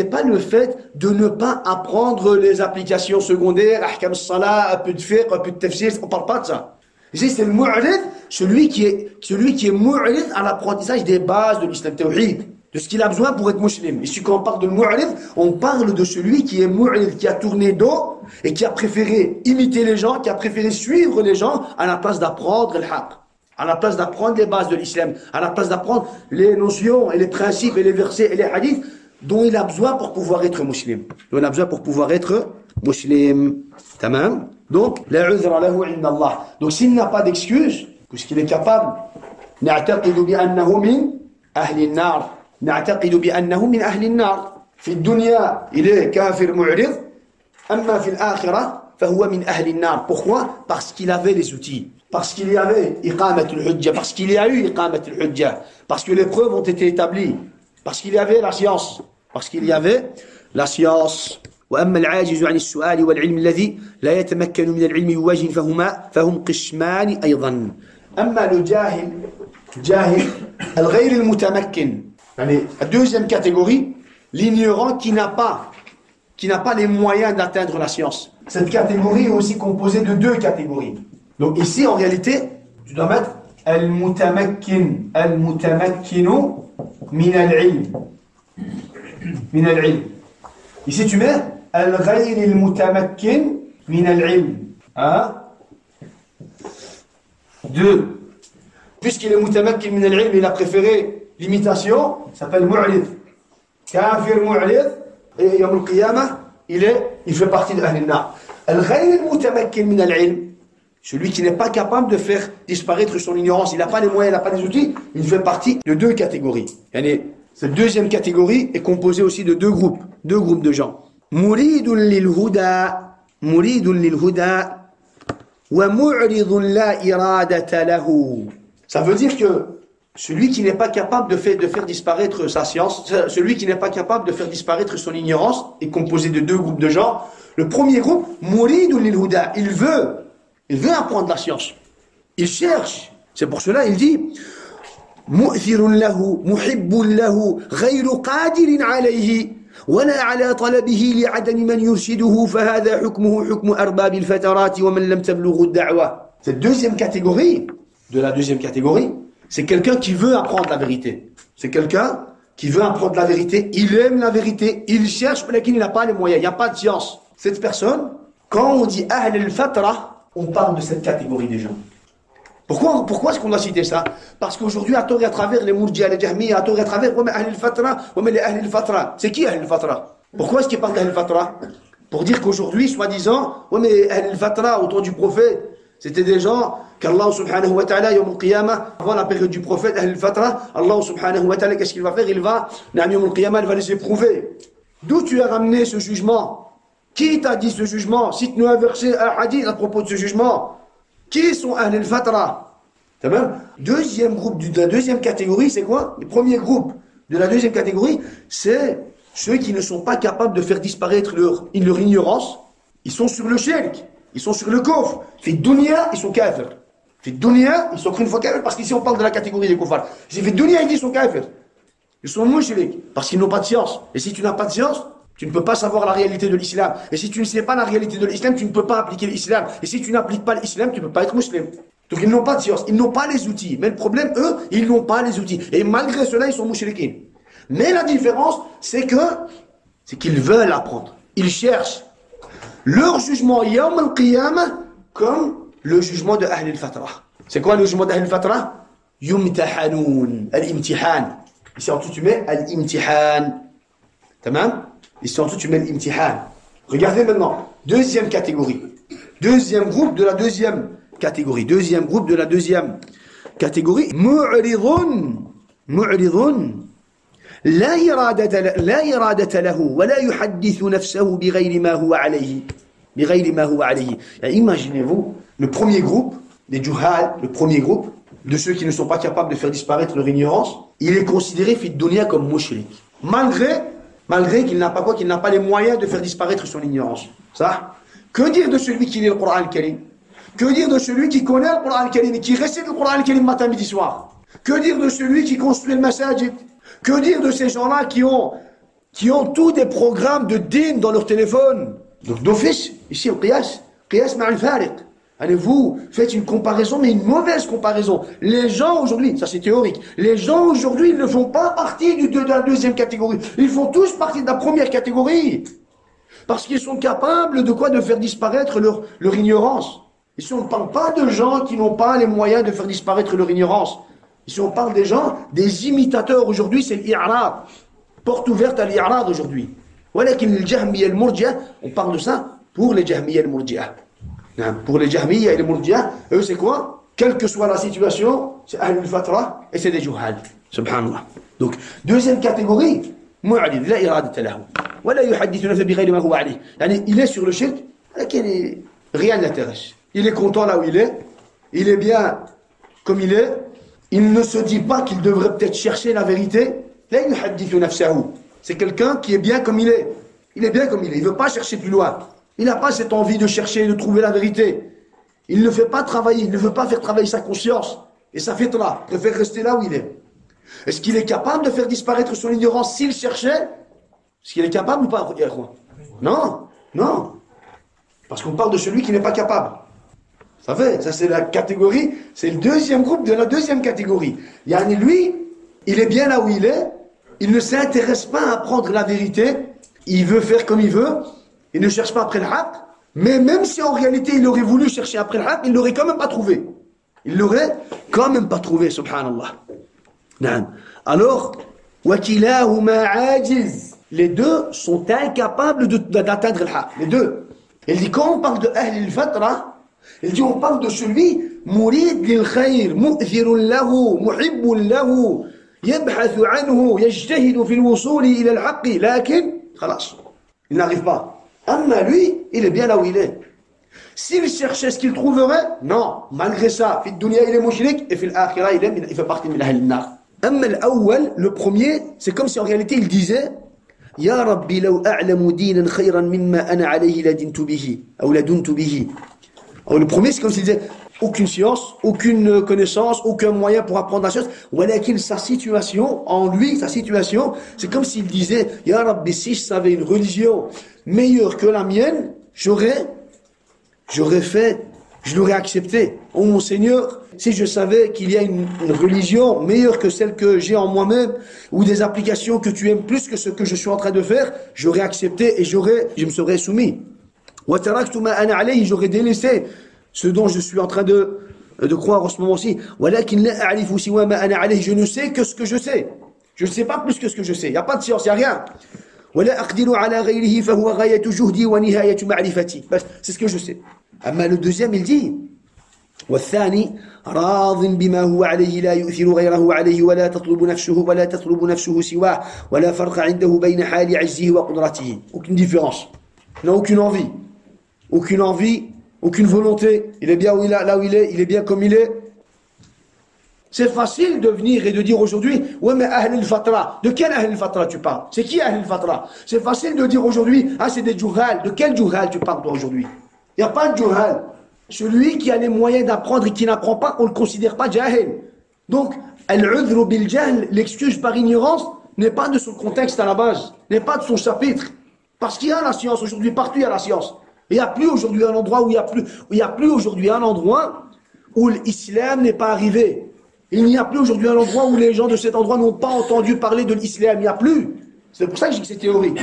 pas le fait de ne pas apprendre les applications secondaires, ahkam as-salat, un peu de fiqh, un peu de tafsir, on parle pas de ça. Ici, c'est le mu'rid, celui qui est mu'rid à l'apprentissage des bases de l'islam tawhid, de ce qu'il a besoin pour être musulman. Ici, quand on parle de mu'rid, on parle de celui qui est mu'rid, qui a tourné dos et qui a préféré imiter les gens, qui a préféré suivre les gens à la place d'apprendre le haqq, à la place d'apprendre les bases de l'islam, à la place d'apprendre les notions et les principes et les versets et les hadiths dont il a besoin pour pouvoir être musulman. Dont il a besoin pour pouvoir être musulman. Tamam. Donc, la uzra lahu inda Allah. Donc, s'il n'a pas d'excuse, puisqu'il est capable, na'taqidu bi annahu min ahli an-nar. نعتقد بأنه من أهل النار في الدنيا إليه كافر معرض أما في الآخرة فهو من أهل النار. Pourquoi? Parce qu'il avait les outils, parce qu'il y avait إقامة الحجة, parce qu'il y a eu إقامة الحجة, parce que les preuves ont été établies, parce qu'il y avait la science, parce qu'il y avait la science. وأما العاجز عن السؤال والعلم الذي لا يتمكن من العلم بوجه فهم قسمان أيضا. أما الجاهل الغير المتمكن. La deuxième catégorie, l'ignorant qui n'a pas les moyens d'atteindre la science. Cette catégorie est aussi composée de deux catégories. Donc ici, en réalité, tu dois mettre al-mutamakkin, al-mutamakkinu min al-ilm. Min al-ilm. Ici, tu mets al-ghayr al-mutamakkin min al-ilm. Deux. Puisqu'il est mutamakkin min al-ilm, il a préféré l'imitation, s'appelle mu'rid. Kafir mu'rid, et yawm al-qiyamah, il fait partie de Ahl al-Nar. Al-ghayr al-mutamakkin min al-ilm, celui qui n'est pas capable de faire disparaître son ignorance, il n'a pas les moyens, il n'a pas les outils, il fait partie de deux catégories. Cette deuxième catégorie est composée aussi de deux groupes de gens. Muridun lil-huda wa mu'ridun la iradata lahu. Ça veut dire que celui qui n'est pas capable de faire disparaître sa science, celui qui n'est pas capable de faire disparaître son ignorance, est composé de deux groupes de gens. Le premier groupe, muridun lil-huda, il veut apprendre la science. Il cherche. C'est pour cela il dit mu'thirun lahu, muhibbun lahu, ghayru qadirin alayhi, wala ala talabihi li'adami man yurshiduhu, fahadha hukmuhu hukmu arbab al-fatarat wa man lam tablughu ad-da'wa. Cette deuxième catégorie, c'est quelqu'un qui veut apprendre la vérité. C'est quelqu'un qui veut apprendre la vérité, il aime la vérité, il cherche, mais il n'a pas les moyens, il n'y a pas de science. Cette personne, quand on dit Ahl al-Fatra, on parle de cette catégorie des gens. Pourquoi est-ce qu'on a cité ça? Parce qu'aujourd'hui, à tort et à travers les Murji'a, les Jahmiya, à tort et à travers Ahl al-Fatra, les Ahl al-Fatra. C'est qui Ahl al-Fatra? Pourquoi est-ce qu'il parle d'Ahl al-Fatra? Pour dire qu'aujourd'hui, soi-disant, mais Ahl al-Fatra, au temps du prophète, c'était des gens qu'Allah subhanahu wa ta'ala, yawm al-qiyamah, avant la période du prophète, Ahl al-Fatra, Allah subhanahu wa ta'ala, qu'est-ce qu'il va faire? Il va, yawm al-qiyamah, il va les éprouver. D'où tu as ramené ce jugement? Qui t'a dit ce jugement? Cite-nous un verset, un hadith à propos de ce jugement. Qui sont Ahl al-Fatra? Deuxième groupe de la deuxième catégorie, c'est quoi? Le premier groupe de la deuxième catégorie, c'est ceux qui ne sont pas capables de faire disparaître leur ignorance. Ils sont sur le shirk, ils sont sur le kufr. Fi dunya, ils sont kafirs. Fi dunya, ils sont une fois kafirs, parce qu'ici on parle de la catégorie des kuffars. Si fi dunya, ils sont kafirs. Ils sont mushrik, parce qu'ils n'ont pas de science. Et si tu n'as pas de science, tu ne peux pas savoir la réalité de l'islam. Et si tu ne sais pas la réalité de l'islam, tu ne peux pas appliquer l'islam. Et si tu n'appliques pas l'islam, tu ne peux pas être musulman. Donc ils n'ont pas de science, ils n'ont pas les outils. Mais le problème, eux, ils n'ont pas les outils. Et malgré cela, ils sont mushrikin. Mais la différence, c'est qu'ils veulent apprendre. Ils cherchent leur jugement yawm al-qiyamah comme le jugement de Ahl al-Fatra. C'est quoi le jugement d'Ahl al-Fatra? Yumtahanoun, al-imtihan. Ici en dessous tu mets al-imtihan. Tamam? Ici en dessous tu mets l'imtihan. Regardez maintenant, deuxième catégorie. Deuxième groupe de la deuxième catégorie. Deuxième groupe de la deuxième catégorie. Mu'ridun. لا إرادة له ولا يحدث نفسه بغير ما هو عليه. Imaginez-vous le premier groupe des juhal, le premier groupe de ceux qui ne sont pas capables de faire disparaître leur ignorance, il est considéré fi dunya comme mushrik. Malgré qu'il n'a pas les moyens de faire disparaître son ignorance. Ça. Que dire de celui qui lit le Coran al-Karim? Que dire de celui qui connaît le Coran al-Karim et qui récite le Coran al-Karim matin, midi, soir? Que dire de celui qui construit le masajid? Que dire de ces gens-là qui ont tous des programmes de din dans leur téléphone? Donc d'office, ici au qiyas ma'al fariq. Allez, vous faites une comparaison, mais une mauvaise comparaison. Les gens aujourd'hui, ça c'est théorique, les gens aujourd'hui, ils ne font pas partie de la deuxième catégorie. Ils font tous partie de la première catégorie. Parce qu'ils sont capables de quoi? De faire disparaître leur ignorance. Ici, on ne parle pas de gens qui n'ont pas les moyens de faire disparaître leur ignorance. Ici, on parle des gens, des imitateurs. Aujourd'hui, c'est l'I'rad. Porte ouverte à l'I'rad aujourd'hui. Voilà qu'il y a le Jahmiya et le Murji'a. On parle de ça pour les Jahmiya et le Murji'a. Pour les Jahmiya et les Murji'a, eux, c'est quoi? Quelle que soit la situation, c'est Ahlul Fatra et c'est des Juhal. Subhanallah. Donc, deuxième catégorie, Mu'adid, la iradata lahu. Wala yuhaddithu nafsa bighayri ma huwa alayh. Il est sur le shirk, rien ne l'intéresse. Il est content là où il est bien comme il est. Il ne se dit pas qu'il devrait peut-être chercher la vérité. La yuhaddithu nafsahu. C'est quelqu'un qui est bien comme il est. Il est bien comme il est. Il ne veut pas chercher plus loin. Il n'a pas cette envie de chercher, de trouver la vérité. Il ne fait pas travailler, il ne veut pas faire travailler sa conscience. Et sa fitra. Il préfère rester là où il est. Est-ce qu'il est capable de faire disparaître son ignorance s'il cherchait? Est-ce qu'il est capable ou pas? Non, non. Parce qu'on parle de celui qui n'est pas capable. Vous savez, ça c'est la catégorie, c'est le deuxième groupe de la deuxième catégorie. Yani lui, il est bien là où il est, il ne s'intéresse pas à apprendre la vérité, il veut faire comme il veut, il ne cherche pas après le haqq, mais même si en réalité il aurait voulu chercher après le haqq, il ne l'aurait quand même pas trouvé. Il l'aurait quand même pas trouvé, subhanallah. Alors, وَكِلَاهُمَا عَاجِزٌ. Les deux sont incapables d'atteindre le haqq. Les deux. Il dit, quand on parle de Ahl al-Fatra, il dit, on parle de celui murid lil khayr, mu'thirun lahu, muhibbun lahu, yabhathu anhu, yajtahidu fil wusuli ila al-haqq, lakin, khalas. Il n'arrive pas. Amma lui, il est bien là où il est. S'il cherchait ce qu'il trouverait, non. Malgré ça, fi dunya il est mushrik, et fi l'akhira il fait partie de l'ahl al-nar. Amma l'awwal, le premier, c'est comme si en réalité il disait, Ya Rabbi law a'lamu dinan khayran mimma ana alayhi ladintu bihi, ou laduntu bihi. Alors, le premier, c'est comme s'il disait, aucune science, aucune connaissance, aucun moyen pour apprendre la science. Walakin sa situation, en lui, sa situation, c'est comme s'il disait, Ya Rabbi, si je savais une religion meilleure que la mienne, j'aurais fait, je l'aurais accepté. Oh mon Seigneur, si je savais qu'il y a une religion meilleure que celle que j'ai en moi-même, ou des applications que tu aimes plus que ce que je suis en train de faire, j'aurais accepté et je me serais soumis. J'aurais délaissé ce dont je suis en train de croire en ce moment-ci. Je ne sais que ce que je sais. Je ne sais pas plus que ce que je sais. Il n'y a pas de science, il n'y a rien. C'est ce que je sais. Mais le deuxième, il dit والثاني راض بما هو عليه لا يؤثر غيره عليه ولا تطلب نفسه سواه ولا فرق عنده بين حال عجزه وقدرته. Aucune différence. Il n'a aucune envie, aucune volonté. Il est bien là où il est, il est bien comme il est. C'est facile de venir et de dire aujourd'hui, ouais mais Ahl al-Fatra, de quel Ahl al-Fatra tu parles? C'est qui Ahl al-Fatra? C'est facile de dire aujourd'hui, ah c'est des Juhal. De quel Juhal tu parles toi aujourd'hui? Il n'y a pas de Juhal. Celui qui a les moyens d'apprendre et qui n'apprend pas, on ne le considère pas Jahil. Donc, al-udhru bil jahl, l'excuse par ignorance, n'est pas de son contexte à la base, n'est pas de son chapitre. Parce qu'il y a la science aujourd'hui, partout il y a la science. Il n'y a plus aujourd'hui un endroit où il y a plus aujourd'hui un endroit où l'islam n'est pas arrivé. Il n'y a plus aujourd'hui un endroit où les gens de cet endroit n'ont pas entendu parler de l'islam. Il n'y a plus. C'est pour ça que je dis que c'est théorique.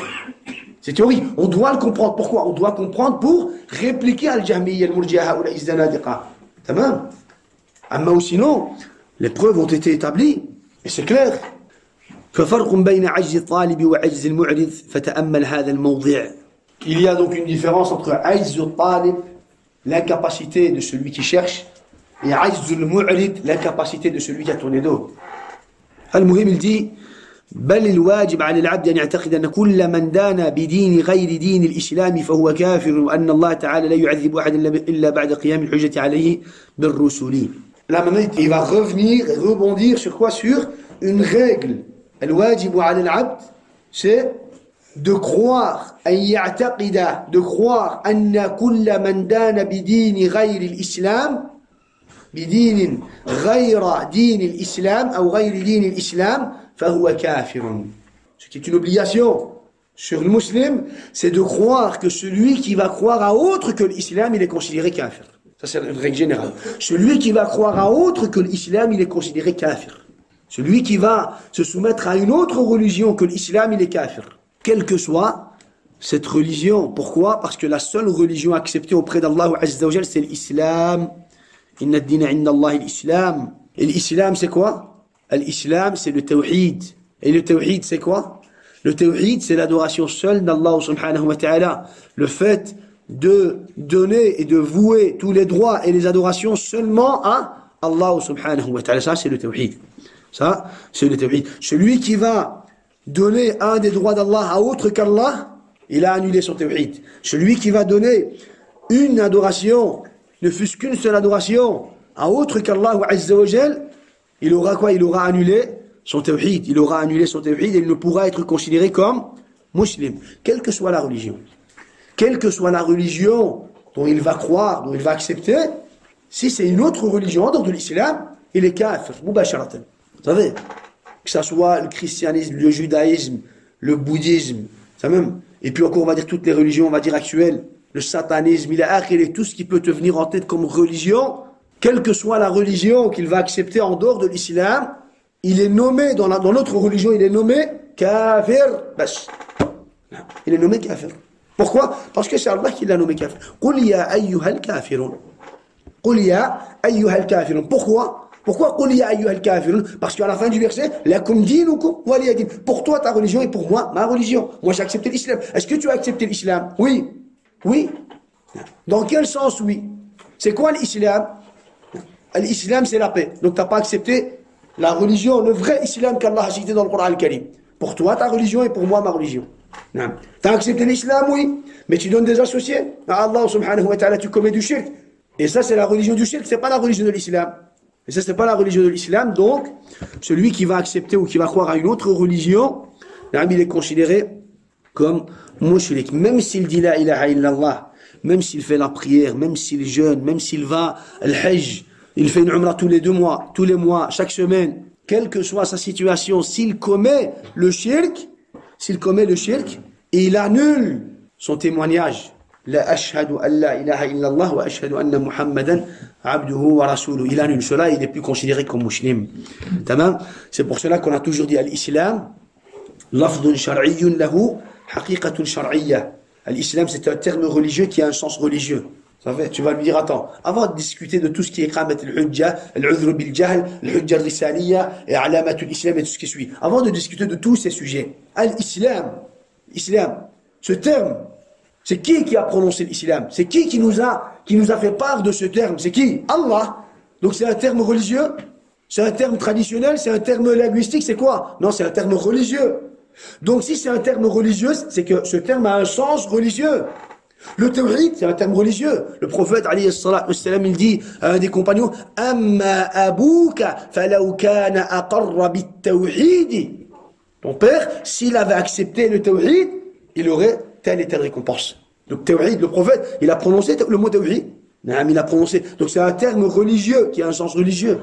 C'est théorique. On doit le comprendre. Pourquoi? On doit comprendre pour répliquer al-Jahmiyya, al-Murji'a ou al-Zanadiqa. Tamam. Amma ou sinon, les preuves ont été établies. Et c'est clair. ففرق بين عجز الطالب وعجز المعرض فتأمل هذا الموضع. Il y a donc une différence entre عجز الطالب, l'incapacité de celui qui cherche, et عجز المعرض, l'incapacité de celui qui a tourné dos. المهم il dit بل الواجب على العبد أن يعتقد أن كل من دان بدين غير دين الإسلام فهو كافر وأن الله تعالى لا يعذب أحد إلا بعد قيام الحجة عليه بالرسل. Là maintenant il va revenir et rebondir sur quoi? Sur une règle. الواجب على العبد c'est de croire, de croire أن كل من دان بدين غير الإسلام بدين غير دين الإسلام أو غير دين الإسلام فهو كافر. Ce qui est une obligation sur le musulman, c'est de croire que celui qui va croire à autre que l'islam, il est considéré kafir. Ça, c'est une règle générale. Celui qui va croire à autre que l'islam, il est considéré kafir. Celui qui va se soumettre à une autre religion que l'islam, il est kafir. Quelle que soit cette religion. Pourquoi? Parce que la seule religion acceptée auprès d'Allah Azza wa Jal, c'est l'islam. Inna ad-dina inda Allah l'islam. Et l'islam, c'est quoi? L'islam, c'est le tawhid. Et le tawhid, c'est quoi? Le tawhid, c'est l'adoration seule d'Allah subhanahu wa ta'ala. Le fait de donner et de vouer tous les droits et les adorations seulement à Allah subhanahu wa ta'ala. Ça, c'est le tawhid. Ça, c'est le tawhid. Celui qui va donner un des droits d'Allah à autre qu'Allah, il a annulé son tawhid. Celui qui va donner une adoration, ne fût-ce qu'une seule adoration, à autre qu'Allah Azza wa Jal, il aura quoi? Il aura annulé son tawhid. Il aura annulé son tawhid et il ne pourra être considéré comme musulman, quelle que soit la religion. Quelle que soit la religion dont il va croire, dont il va accepter, si c'est une autre religion en dehors de l'islam, il est kafir, mubasharatan. Vous savez, que ça soit le christianisme, le judaïsme, le bouddhisme, ça même, et puis encore on va dire toutes les religions, on va dire actuelles, le satanisme, il est tout ce qui peut te venir en tête comme religion, quelle que soit la religion qu'il va accepter en dehors de l'islam, il est nommé, dans notre religion, il est nommé kafir, bas. Il est nommé kafir. Pourquoi? Parce que c'est Allah qui l'a nommé kafir. Qul ya ayyuhal kafirun. Qul ya ayyuhal kafirun. Pourquoi? Pourquoi Qul ya ayyuhal kafirun? Parce qu'à la fin du verset, lakum dinukum waliya din. Pour toi ta religion et pour moi ma religion. Moi j'ai accepté l'islam. Est-ce que tu as accepté l'islam? Oui. Oui. Dans quel sens oui? C'est quoi l'islam? L'islam c'est la paix. Donc tu n'as pas accepté la religion, le vrai islam qu'Allah a cité dans le Coran al-Karim. Pour toi ta religion et pour moi ma religion. Tu as accepté l'islam, oui, mais tu donnes des associés à Allah subhanahu wa ta'ala, tu commets du shirk. Et ça c'est la religion du shirk, c'est pas la religion de l'islam. Et ça c'est pas la religion de l'islam, donc celui qui va accepter ou qui va croire à une autre religion, il est considéré comme mushrik, même s'il dit la ilaha illallah, même s'il fait la prière, même s'il jeûne, même s'il va al-hajj, il fait une umrah tous les mois, chaque semaine, quelle que soit sa situation, s'il commet le shirk, et il annule son témoignage, la ashhadu an la ilaha illallah wa ashhadu anna muhammadan abduhu wa rasuluhu, il annule cela, il n'est plus considéré comme musulman. C'est pour cela qu'on a toujours dit à l'islam, lafdun shar'iyyun lahu haqiqatun shar'iyya. L'islam c'est un terme religieux qui a un sens religieux. Tu vas lui dire, attends, avant de discuter de tout ce qui est qamat al-hujja, al-udhr bil-jahl, al-hujja al-risaliyya, et alamat al-islam et tout ce qui suit. Avant de discuter de tous ces sujets, l'islam, ce terme, c'est qui a prononcé l'islam? C'est qui nous a fait part de ce terme? C'est qui? Allah. Donc c'est un terme religieux? C'est un terme traditionnel? C'est un terme linguistique? C'est quoi? Non, c'est un terme religieux. Donc si c'est un terme religieux, c'est que ce terme a un sens religieux. Le tawhid, c'est un terme religieux. Le prophète, alayhi salatu wassalam, il dit à un des compagnons, Amma abouka, falaw kana aqarra bit-tawhid. Ton père, s'il avait accepté le tawhid, il aurait telle et telle récompense. Donc, tawhid, le prophète, il a prononcé le mot tawhid. Il a prononcé. Donc, c'est un terme religieux qui a un sens religieux.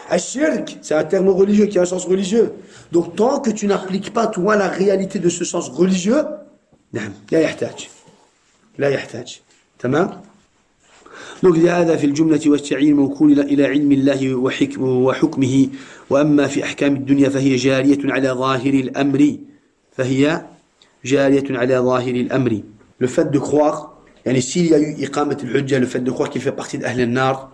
Ash-shirk, c'est un terme religieux qui a un sens religieux. Donc, tant que tu n'appliques pas, toi, la réalité de ce sens religieux, la yahtaj. لا يحتاج تمام نقول هذا في الجملة والتعيين موكول إلى علم الله وحكمه وأما في أحكام الدنيا فهي جارية على ظاهر الأمر le fait de croire يعني s'il y a eu إقامة الحجة le fait de croire qu'il fait partie d'Ahl al-Nar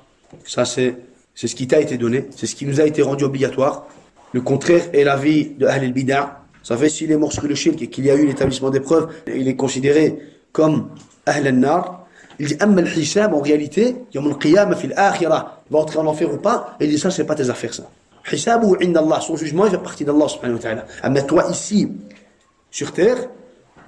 ça c'est ce qui t'a été donné c'est ce qui nous a été rendu obligatoire le contraire est l'avis de Ahl al-Bid'a ça fait s'il est mort sur le shirk et qu'il y a eu l'établissement des preuves il est considéré comme Ahl al-Nar, il dit Amma al-Hisab en réalité, Yawm al-Qiyamah fil akhirah, il va entrer en enfer ou pas, et il dit ça c'est pas tes affaires ça. Hisabu inda Allah, son jugement il fait partie d'Allah subhanahu wa ta'ala. Mais toi ici, sur terre,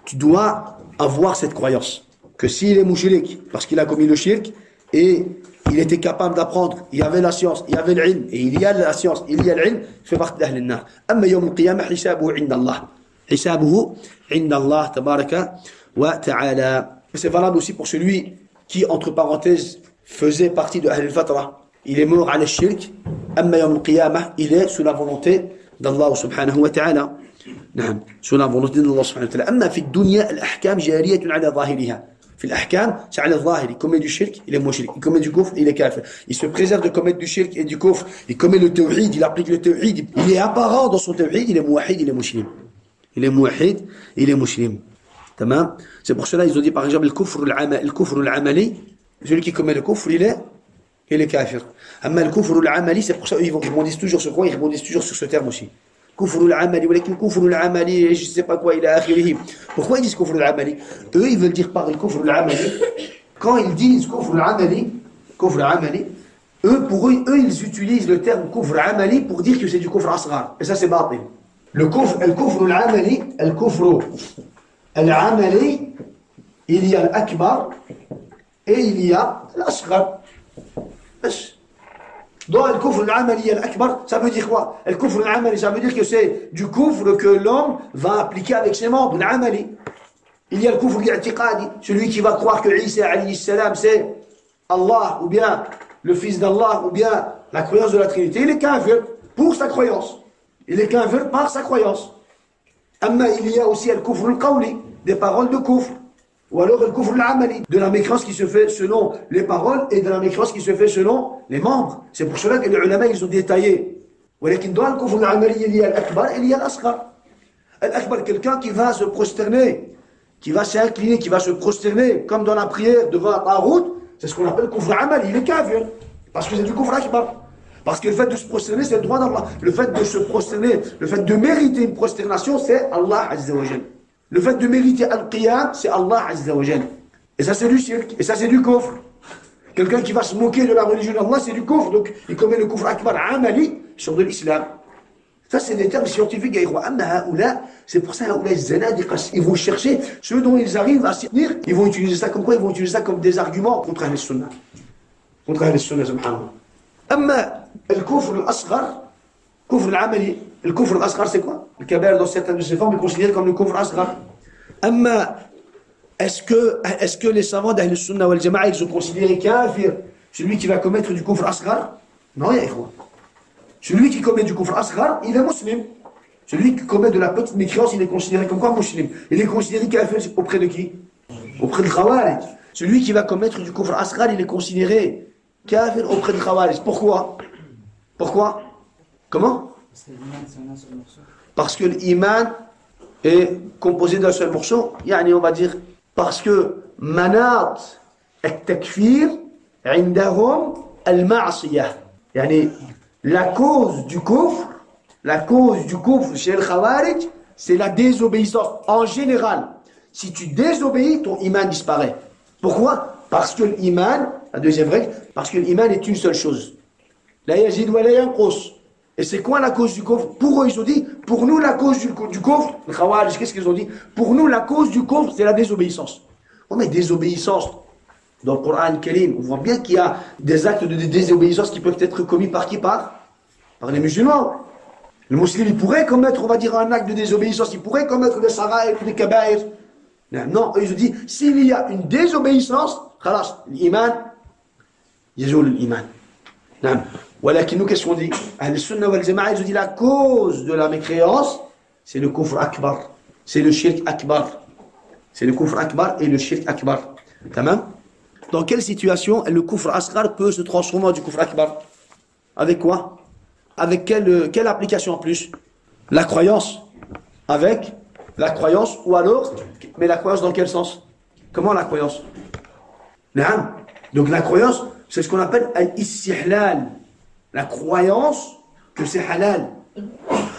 tu dois avoir cette croyance, que s'il est mushrik, parce qu'il a commis le shirk, et il était capable d'apprendre, il y avait la science, il y avait l'ilm, et il y a la science, il y a l'ilm, il fait partie d'Ahl al-Nar. Amma Yawm al-Qiyamah, Hisabu inda Allah. حسابه عند الله تبارك وتعالى. C'est valable aussi pour celui qui, entre parenthèses, faisait partie de Ahl al-Fatra. Il est mort à la shirk. Amma yawm al-qiyamah, il est sous la volonté d'Allah subhanahu wa ta'ala. نعم sous la volonté d'Allah subhanahu wa ta'ala. أما في الدنيا الأحكام جارية على ظاهرها. في الأحكام c'est على الظاهر. Il commet du shirk, il est mushrik. Il commet du kufr, il est kafir. Il se préserve de commettre du shirk et du kufr. Il commet le tawhid, il applique le tawhid. Il est apparent dans son tawhid, il est muwahid, il est muslim. Il est muwahid, il est muslim. Tamam. C'est pour cela ils ont dit par exemple le kufr al-amali, celui qui commet le kufr, il est kafir. Amma le kufr al-amali, c'est pour ça ils rebondissent toujours sur quoi? Ils rebondissent toujours sur ce terme aussi. Kufr al-amali, walakin kufr al-amali, je sais pas quoi, il a akhirih. Pourquoi ils disent kufr al-amali? Eux, ils veulent dire par le kufr al-amali. Quand ils disent kufr al-amali, pour eux, ils utilisent le terme kufr al-amali pour dire que c'est du kufr asghar. Et ça, c'est batil. Le kufr al-amali, al-amali, il y a l'akbar et il y a l'asghar. Dans le kufr al-amali al-akbar, ça veut dire quoi? Le kufr al-amali, ça veut dire que c'est du kufr que l'homme va appliquer avec ses membres, l'amali. Il y a le kufr al-i'tiqadi, celui qui va croire que Isa alayhi salam c'est Allah, ou bien le fils d'Allah, ou bien la croyance de la Trinité. Il est kafir pour sa croyance. Il est kafir par sa croyance. Amma, il y a aussi le kufr al-qawli, des paroles de kufr. Ou alors le kufr al-amali, de la mécréance qui se fait selon les paroles et de la mécréance qui se fait selon les membres. C'est pour cela que les ulama, ils ont détaillé. ولكن dans le kufr al-amali, il y a l'akbar et il y a l'asghar. L'akbar, quelqu'un qui va se prosterner, qui va s'incliner, qui va se prosterner, comme dans la prière devant la tarout, c'est ce qu'on appelle kufr al-amali, il est kafir. Parce que c'est du kufr akbar. Parce que le fait de se prosterner, c'est le droit d'Allah. Le fait de se prosterner, le fait de mériter une prosternation, c'est Allah Azza wa Jal. Le fait de mériter al-qiyam, c'est Allah Azza wa Jal. Et ça, c'est du shirk. Et ça, c'est du kufr. Quelqu'un qui va se moquer de la religion d'Allah, c'est du kufr. Donc, il commet le kufr akbar amali sur de l'islam. Ça, c'est des termes scientifiques. C'est pour ça, ils vont chercher ceux dont ils arrivent à s'y tenir. Ils vont utiliser ça comme quoi? Ils vont utiliser ça comme des arguments contre Ahl al-Sunnah. Contre Ahl al-Sunnah, subhanallah. أما الكفر الأصغر كفر العملي الكفر الأصغر c'est quoi? Le kabair dans certaines de ses formes est considéré comme le kufr asghar. أما est-ce que les savants d'Ahl al-Sunnah wal Jama'a ils ont considéré kafir celui qui va commettre du kufr asghar? Non, ya ikhwan. Celui qui commet du kufr asghar, il est musulman. Celui qui commet de la petite mécréance, il est considéré comme quoi musulman? Il est considéré kafir auprès de qui? Auprès de Khawarij. Celui qui va commettre du kufr asghar, il est considéré kafir auprès de Khawarij. Pourquoi? Pourquoi? Comment? Parce que l'iman est composé d'un seul morceau. Yani on va dire parce que manat al-takfir عندهم المعصية. Yani la cause du kufr chez le Khawarij, c'est la désobéissance. En général, si tu désobéis, ton iman disparaît. Pourquoi? Parce que l'iman, la deuxième règle, parce que l'iman est une seule chose. La yazid wa la yanqus. Et c'est quoi la cause du kufr? Pour eux, ils ont dit, pour nous, la cause du kufr, le Khawarij, qu'est-ce qu'ils ont dit? Pour nous, la cause du kufr, c'est la désobéissance. On met désobéissance. Dans le Coran Karim, on voit bien qu'il y a des actes de désobéissance qui peuvent être commis par qui? Par les musulmans. Le musulman, il pourrait commettre, on va dire, un acte de désobéissance, il pourrait commettre des saraïs, des kabaïr. Non, ils ont dit, s'il y a une désobéissance, khalas, l'iman, yazoul l'iman. Non. Walakin nous, qu'est-ce qu'on dit? Ahl-Sunnah wal Jama'a, ils ont dit, la cause de la mécréance, c'est le kufr akbar. C'est le shirk akbar. C'est le kufr akbar et le shirk akbar. Tamam? Dans quelle situation le kufr asghar peut se transformer en du kufr akbar? Avec quoi? Avec quelle application en plus? La croyance. Avec la croyance, ou alors, mais la croyance dans quel sens? Comment la croyance? Donc la croyance, c'est ce qu'on appelle al-istihlal. La croyance que c'est halal.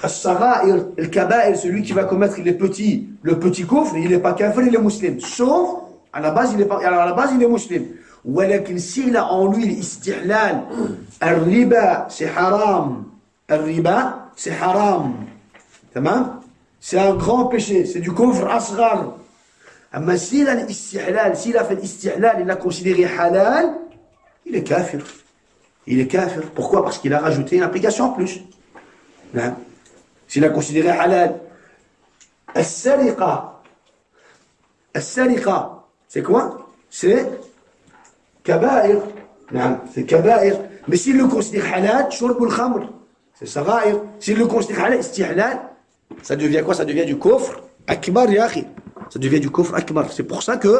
As-sara'ir, al-kaba'ir, celui qui va commettre le petit kufr, il n'est pas kafir, il est musulman. Sauf, à la base, il est musulman. ولكن s'il a en lui l'istihlal, al-riba, c'est haram. Al-riba, c'est haram. Tamam? C'est un grand péché, c'est du kufr asghar. Mais s'il a l'istihlal, s'il a fait l'istihlal, il l'a considéré halal, il est kafir. Il est kafir. Pourquoi? Parce qu'il a rajouté une application en plus. S'il a considéré halal As-sariqa. As-sariqa, c'est quoi? C'est kaba'ir. Non, c'est kaba'ir. Mais s'il le considère halal, shurb al-khamr. C'est sarair. S'il le considère halal, istihlal, ça devient quoi? Ça devient du kufr akbar, ya akhi. Ça devient du kufr akbar. C'est pour ça que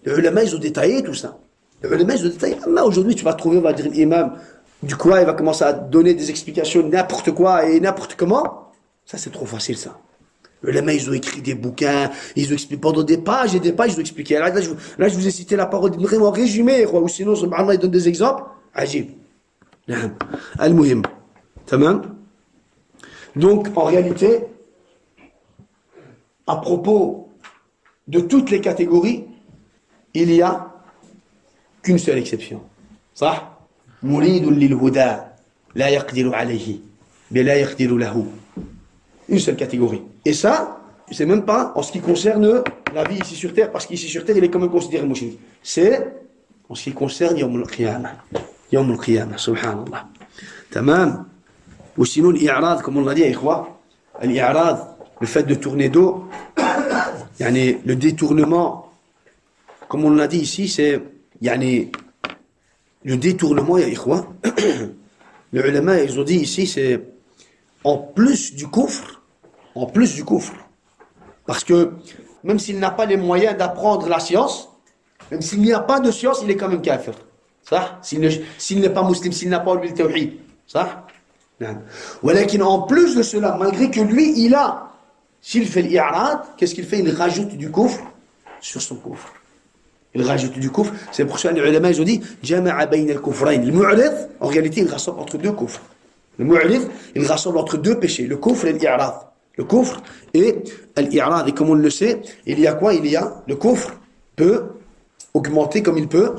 les ulama, ils ont détaillé tout ça. Les ulama, ils ont détaillé. Mais aujourd'hui, tu vas trouver, on va dire, l'imam, du quoi il va commencer à donner des explications n'importe quoi et n'importe comment. Ça, c'est trop facile, ça. Les ulama, ils ont écrit des bouquins, ils ont expliqué pendant des pages et des pages, ils ont expliqué. Là, je vous ai cité la parole vraiment résumée, ou sinon, subhanallah, il donne des exemples. Ajib. Al-Muhim. Tamam. Donc, en réalité, à propos de toutes les catégories, il n'y a qu'une seule exception. صح؟ مريد للهدى لا يقدر عليه بلا يقدر له. Une seule catégorie. Et ça, c'est même pas en ce qui concerne la vie ici sur terre, parce qu'ici sur terre, il est quand même considéré mushrik. C'est en ce qui concerne Yawm al-Qiyamah. Yawm al-Qiyamah, subhanallah. Tamam. Ou sinon, l'i'rad, comme on l'a dit, l'i'rad, le fait de tourner dos, yani, le détournement, comme on l'a dit ici, c'est yani, le détournement, ya ikhwa. Les ulama, ils ont dit ici, c'est en plus du kufr, parce que même s'il n'a pas les moyens d'apprendre la science, même s'il n'y a pas de science, il est quand même kafir. Ça? S'il n'est pas musulman, s'il n'a pas oublié le tawhid. Ça? Walakin en plus de cela, malgré que lui, il a, s'il fait l'i'rad, qu'est-ce qu'il fait? Il rajoute du kufr sur son kufr. Il rajoute du kufr. C'est pour ça que les ulama, ils ont dit, jama'a bayna al-kufrayn. Le mu'rid, en réalité, il rassemble entre deux kufrs. Le mu'rid, il rassemble entre deux péchés, le kufr et l'i'rad. Le kufr et l'i'rad. Et comme on le sait, il y a quoi? Il y a, le kufr peut augmenter comme il peut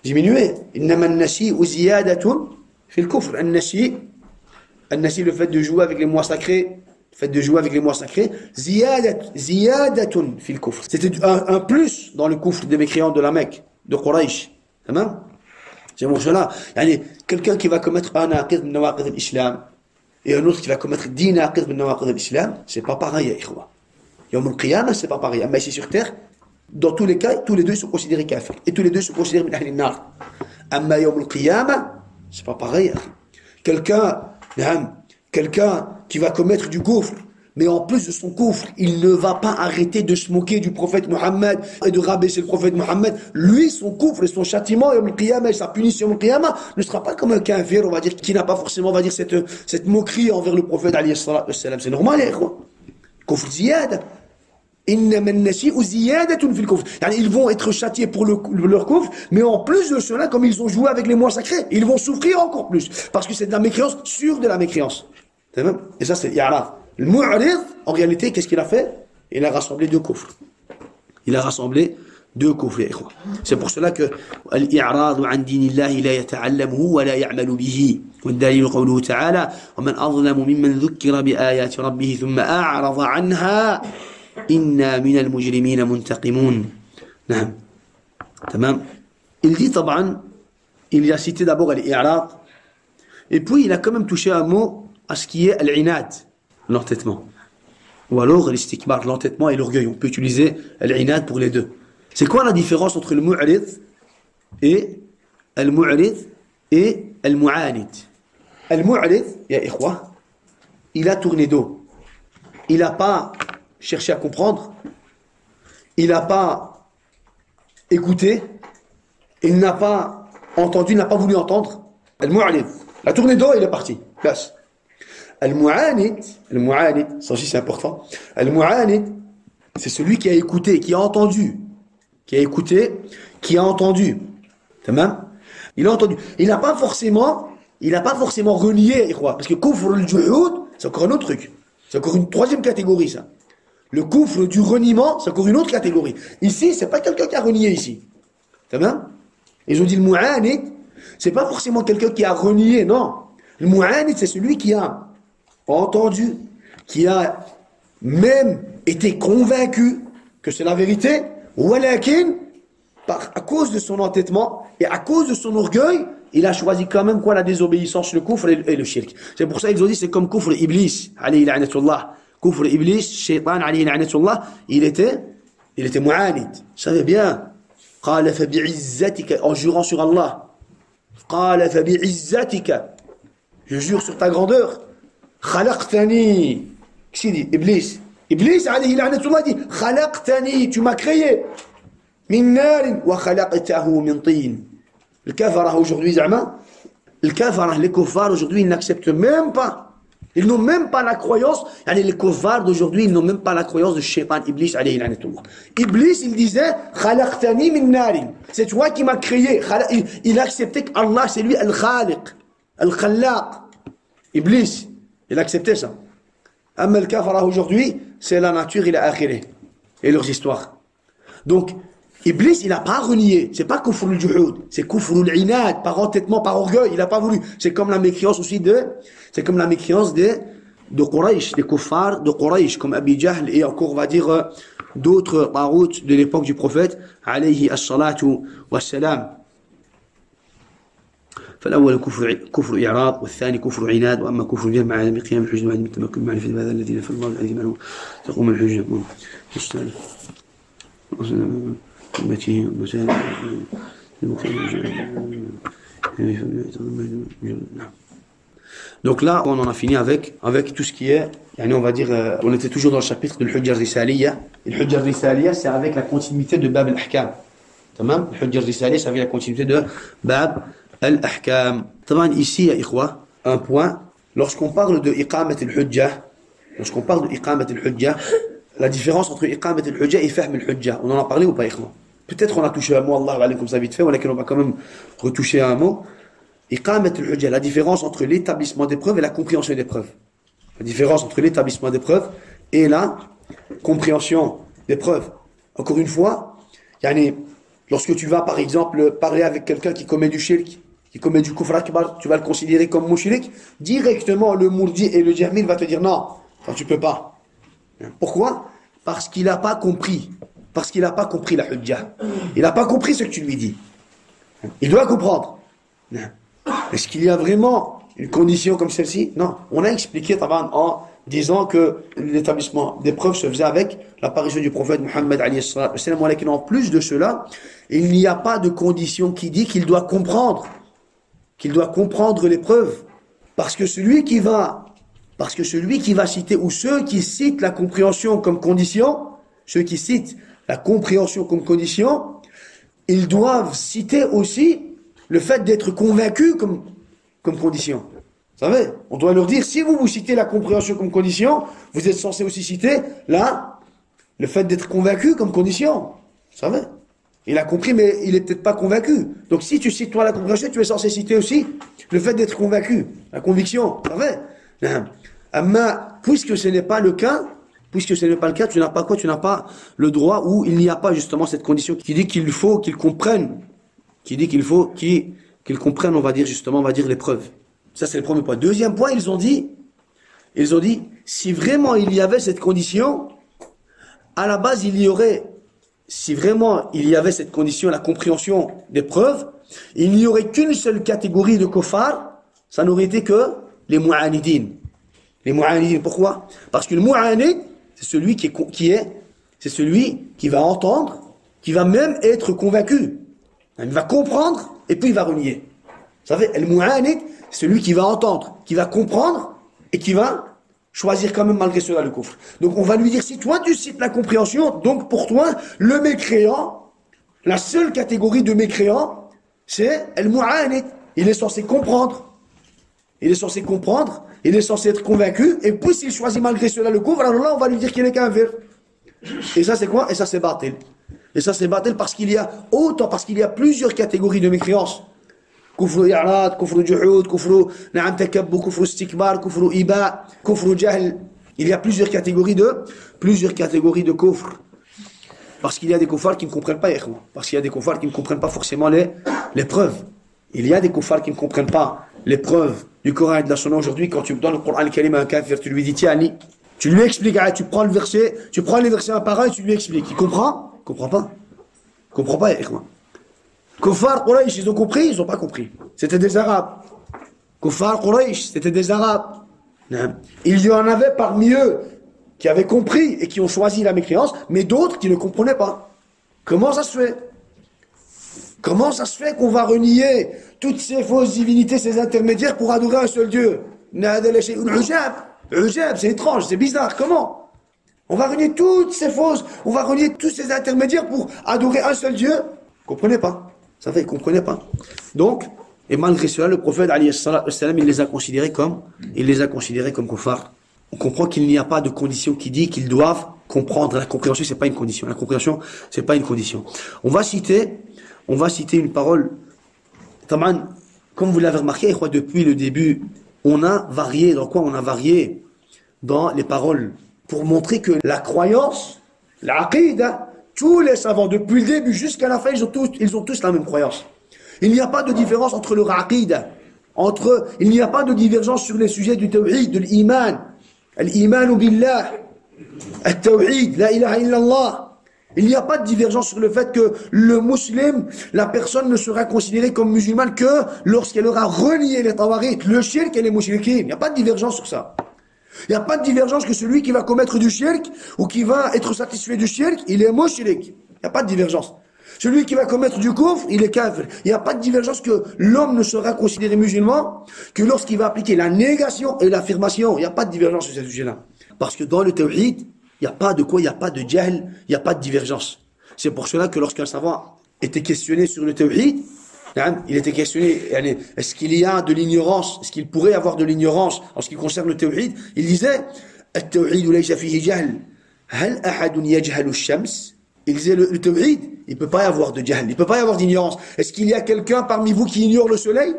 diminuer. Innama an-nasi'u ziyadatun fi al-kufr. An-nasi', le fait de jouer avec les mois sacrés, ziyadatun fi al-kufr. C'était un plus dans le kufr des mécréants de la Mecque, de Quraysh. C'est pour cela. Quelqu'un qui va commettre un naqid min nawaqid al-islam et un autre qui va commettre 10 naqid min nawaqid al-islam, c'est pas pareil, ya ikhwa. Yawm al-Qiyamah, c'est pas pareil. Mais ici sur terre, dans tous les cas, tous les deux sont considérés kafirs. Et tous les deux sont considérés min ahli an-nar. Amma Yawm al-Qiyamah, c'est pas pareil. Quelqu'un qui va commettre du kufr, mais en plus de son kufr, il ne va pas arrêter de se moquer du prophète Mohammed et de rabaisser le prophète Mohammed. Lui, son kufr et son châtiment, Yawm al-Qiyamah et sa punition Yawm al-Qiyamah, ne sera pas comme un kafir, on va dire, qui n'a pas forcément, on va dire, cette moquerie envers le prophète alayhi salatu wassalam. C'est normal, les quoi. Kufr ziyada. Innama an-nasi'u ziyadatun fil kufr. Ils vont être châtiés pour leur kufr, mais en plus de cela, comme ils ont joué avec les mois sacrés, ils vont souffrir encore plus. Parce que c'est de la mécréance sur de la mécréance. Et ça, c'est l'i'rad. Le mu'rid, en réalité, qu'est-ce qu'il a fait? Il a rassemblé deux kufrs. C'est pour cela que الإعراض عن دين الله لا يتعلمه ولا يعمل به والدليل قوله تعالى ومن أظلم ممن ذكر بآيات ربه ثم أعرض عنها إنا من المجرمين منتقمون. نعم. تمام. Il dit طبعا, il a cité d'abord l'I'rad et puis il a quand même touché un mot à ce qui est l'Inad, l'entêtement. Ou alors l'istikbar, l'entêtement et l'orgueil. On peut utiliser l'Inad pour les deux. C'est quoi la différence entre le mu'rid et al-mu'rid et al-mu'anid? Al-mu'rid, ya ikhwa, il a tourné dos. Il n'a pas cherché à comprendre. Il n'a pas écouté. Il n'a pas entendu, il n'a pas voulu entendre. Al-mu'anid. La tournée dos, il est parti. Place. Al-mu'anid, ça aussi c'est important. Al-mu'anid, c'est celui qui a écouté, qui a entendu. Qui a écouté, qui a entendu. Tamam? Il a entendu. Il n'a pas forcément renié, parce que kufr al-juhud, c'est encore un autre truc. C'est encore une troisième catégorie, ça. Le kufr du reniement, c'est encore une autre catégorie. Ici, c'est pas quelqu'un qui a renié ici. Tamam? Ils ont dit le mu'anid, c'est pas forcément quelqu'un qui a renié, non. Le mu'anid, c'est celui qui a entendu, qui a même été convaincu que c'est la vérité, walakin, à cause de son entêtement et à cause de son orgueil, il a choisi quand même quoi? La désobéissance, le kufr et le shirk. C'est pour ça qu'ils ont dit c'est comme kufr iblis, alayhi la'natullah, Kufr Iblis, Shaitan alayhi la'natullah, il était mu'anid. Vous savez bien. قال فبعزتك, en jurant sur Allah. قال فبعزتك, je jure sur ta grandeur. خلقتني. Qu'est-ce qu'il dit? Iblis. Iblis alayhi la'natullah dit خلقتني, tu m'as créé. من نار وخلقته من طين. Le kafara aujourd'hui, Zama, le kafara, les kuffars aujourd'hui, ils n'acceptent même pas. Ils n'ont même pas la croyance. Les kuffars d'aujourd'hui, ils n'ont même pas la croyance de Shaitan Iblis alayhi la'natullah. Iblis, il disait Khalaqtani min narin. C'est toi qui m'as créé. Il acceptait qu'Allah, c'est lui Al-Khaliq, Al-Khallaq. Iblis, il acceptait ça. Amma le kafara aujourd'hui, c'est la nature et la akhirah. Et leurs histoires. Donc, Iblis, il n'a pas renié. C'est pas kufr al-juhud. C'est kufr al-inad, par entêtement, par orgueil. Il n'a pas voulu. C'est comme la mécréance aussi c'est comme la mécréance de Quraysh, des kuffars de Quraysh, comme Abi Jahl et encore, on va dire, d'autres taroutes de l'époque du prophète, alayhi as-salatu was-salam. فالأول كفر إعراض والثاني كفر عناد وأما كفر الجهل مع عدم قيام الحجة وعدم التمكن من معرفة هذا الذين في الله العظيم عنه تقوم الحجة Donc là, on en a fini avec tout ce qui est, on va dire, on était toujours dans le chapitre de l'Hujja al-Risaliya. Et l'Hujja al-Risaliya, c'est avec la continuité de Bab al-Ahkam. Tamam? L'Hujja al-Risaliya, c'est avec la continuité de Bab al-Ahkam. Tamam, ici, ya ikhwa, un point. Lorsqu'on parle de Iqamat al-Hujja, la différence entre Iqamat al-Hujja et Fahm al-Hujja, on en a parlé ou pas, ikhwa? Peut-être on a touché un mot, Allah va comme ça vite fait, on va quand même retoucher un mot. Iqamat al-Hujja, la différence entre l'établissement des preuves et la compréhension des preuves. La différence entre l'établissement des preuves et la compréhension des preuves. Encore une fois, lorsque tu vas par exemple parler avec quelqu'un qui commet du shirk, qui commet du kufr akbar, tu vas le considérer comme mushrik, directement le mourdi et le jahmil va te dire non, ça tu peux pas. Pourquoi? Parce qu'il n'a pas compris. Parce qu'il n'a pas compris la hujja. Il n'a pas compris ce que tu lui dis. Il doit comprendre. Est-ce qu'il y a vraiment une condition comme celle-ci? Non. On a expliqué en disant que l'établissement des preuves se faisait avec l'apparition du prophète Muhammad alayhi salam. En plus de cela, il n'y a pas de condition qui dit qu'il doit comprendre. Qu'il doit comprendre les preuves. Parce que celui qui va citer, ou ceux qui citent la compréhension comme condition, ils doivent citer aussi le fait d'être convaincu comme condition. Vous savez, on doit leur dire, si vous citez la compréhension comme condition, vous êtes censé aussi citer le fait d'être convaincu comme condition. Vous savez, il a compris, mais il est peut-être pas convaincu. Donc si tu cites toi la compréhension, tu es censé citer aussi le fait d'être convaincu, la conviction. Vous savez, puisque ce n'est pas le cas, tu n'as pas le droit, où il n'y a pas justement cette condition qui dit qu'il faut qu'ils comprennent, on va dire les preuves. Ça c'est le premier point. Deuxième point, ils ont dit, si vraiment il y avait cette condition, à la base si vraiment il y avait cette condition, la compréhension des preuves, il n'y aurait qu'une seule catégorie de kuffar, ça n'aurait été que les mu'anidin. Les mu'anidin, pourquoi? Parce que le mu'anid, c'est celui c'est celui qui va entendre, qui va même être convaincu. Il va comprendre et puis il va renier. Vous savez, le mu'anid, c'est celui qui va entendre, qui va comprendre et qui va choisir quand même malgré cela le kufr. Donc on va lui dire, si toi tu cites la compréhension, donc pour toi, le mécréant, la seule catégorie de mécréant, c'est le mu'anid. Il est censé comprendre. Il est censé être convaincu, et puis s'il choisit malgré cela le kufr, alors là on va lui dire qu'il est kafir. Et ça c'est quoi? Et ça c'est batil. Parce qu'il y a plusieurs catégories de mécréance. Kufru i'rad, kufru juhud, kufru na'am takabbu, kufru istikbar, kufru iba, kufru jahl. Il y a plusieurs catégories de kufr. Parce qu'il y a des kuffars qui ne comprennent pas, parce qu'il y a des kuffars qui ne comprennent pas forcément les preuves. Il y a des kuffars qui ne comprennent pas les preuves du Coran et de la Sunna. Aujourd'hui, quand tu donnes le Coran al-Karim à un kafir, tu lui dis, tiens, Ali, tu lui expliques, tu prends les versets un par un et tu lui expliques. Il comprend? Il comprend pas. Il comprend pas, Kuffar Quraysh, ils ont compris? Ils n'ont pas compris. C'était des Arabes. Kuffar Quraysh, c'était des Arabes. Il y en avait parmi eux qui avaient compris et qui ont choisi la mécréance, mais d'autres qui ne comprenaient pas. Comment ça se fait? Comment ça se fait qu'on va renier toutes ces fausses divinités, ces intermédiaires pour adorer un seul Dieu? C'est étrange, c'est bizarre, comment? On va renier toutes ces fausses, on va renier tous ces intermédiaires pour adorer un seul Dieu? Vous comprenez pas? Ça fait, ils comprenaient pas. Donc, et malgré cela, le prophète, alayhi salam, il les a considérés comme kuffar. On comprend qu'il n'y a pas de condition qui dit qu'ils doivent comprendre. La compréhension, c'est pas une condition. La compréhension, c'est pas une condition. On va citer une parole. Taman, comme vous l'avez remarqué, depuis le début, on a varié. Dans quoi on a varié? Dans les paroles. Pour montrer que la croyance, l'aqida, tous les savants, depuis le début jusqu'à la fin, ils ont tous la même croyance. Il n'y a pas de différence entre leur aqida. Il n'y a pas de divergence sur les sujets du tawhid, de l'iman. Al-iman billah, al-tawhid, la ilaha illallah. Il n'y a pas de divergence sur le fait que le musulman, la personne ne sera considérée comme musulmane que lorsqu'elle aura renié les tawarit, le shirk et les mushrikin. Il n'y a pas de divergence sur ça. Il n'y a pas de divergence que celui qui va commettre du shirk ou qui va être satisfait du shirk, il est mushrik. Il n'y a pas de divergence. Celui qui va commettre du kufr, il est kafir. Il n'y a pas de divergence que l'homme ne sera considéré musulman que lorsqu'il va appliquer la négation et l'affirmation. Il n'y a pas de divergence sur ce sujet-là. Parce que dans le tawhid, il n'y a pas de quoi, il n'y a pas de jahl, il n'y a pas de divergence. C'est pour cela que lorsqu'un savant était questionné sur le tawhid, il était questionné, est-ce qu'il y a de l'ignorance, est-ce qu'il pourrait avoir de l'ignorance en ce qui concerne le tawhid? Il disait, التوحيد ليس فيه جهل هل أحد يجهل الشمس? Il disait, le tawhid, il ne peut pas y avoir de jahl, il ne peut pas y avoir d'ignorance. Est-ce qu'il y a quelqu'un parmi vous qui ignore le soleil?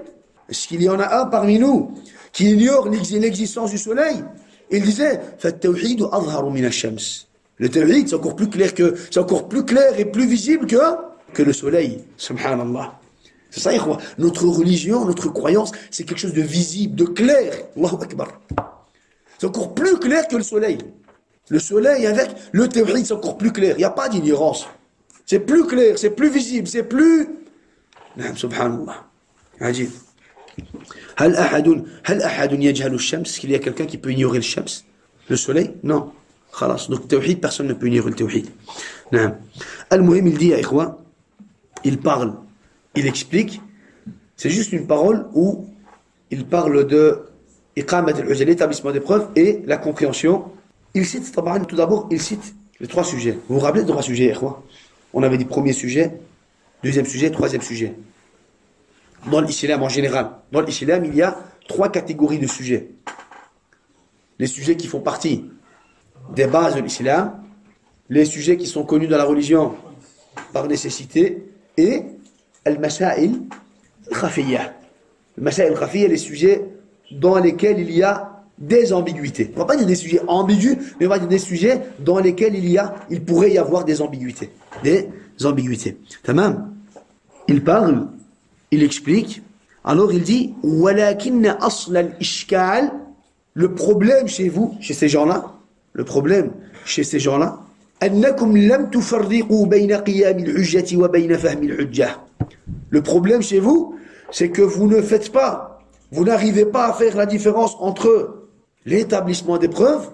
Est-ce qu'il y en a un parmi nous qui ignore l'existence du soleil? Il disait, فالتوحيد أظهر من الشمس. Le tawhid, c'est encore plus clair et plus visible que le soleil. Subhanallah. C'est ça, ikhwa. Notre religion, notre croyance, c'est quelque chose de visible, de clair. Allahu Akbar. C'est encore plus clair que le soleil. Le soleil avec le tawhid, c'est encore plus clair. Il n'y a pas d'ignorance. C'est plus clair, c'est plus visible, c'est plus... Subhanallah. Ajib. هل أحد يجهل الشمس? Est-ce qu'il y a quelqu'un qui peut ignorer le shams? Le soleil? Non. خلاص. Donc, tawhid, personne ne peut ignorer le tawhid. Al-Muhim, il dit à ikhwa, il parle, il explique. C'est juste une parole où il parle de iqamat al-hujja, l'établissement des preuves et la compréhension. Il cite, tout d'abord, il cite les trois sujets. Vous vous rappelez des trois sujets, ikhwa? On avait dit premier sujet, deuxième sujet, troisième sujet. Dans l'islam en général. Dans l'islam, il y a trois catégories de sujets. Les sujets qui font partie des bases de l'islam, les sujets qui sont connus dans la religion par nécessité, et al-masail al-khafiyya. Al-masail al-khafiyya, les sujets dans lesquels il y a des ambiguïtés. On ne va pas dire des sujets ambigus, mais on va dire des sujets dans lesquels il pourrait y avoir des ambiguïtés. Des ambiguïtés. Tamam. Il parle, il explique. Alors il dit walakin asl al-ishkal, le problème chez vous, chez ces gens-là, annakum lam tufarriqu bayna qiyam al-hujjati wa bayna fahm al-hujjah. Le problème chez vous, c'est que vous n'arrivez pas à faire la différence entre l'établissement des preuves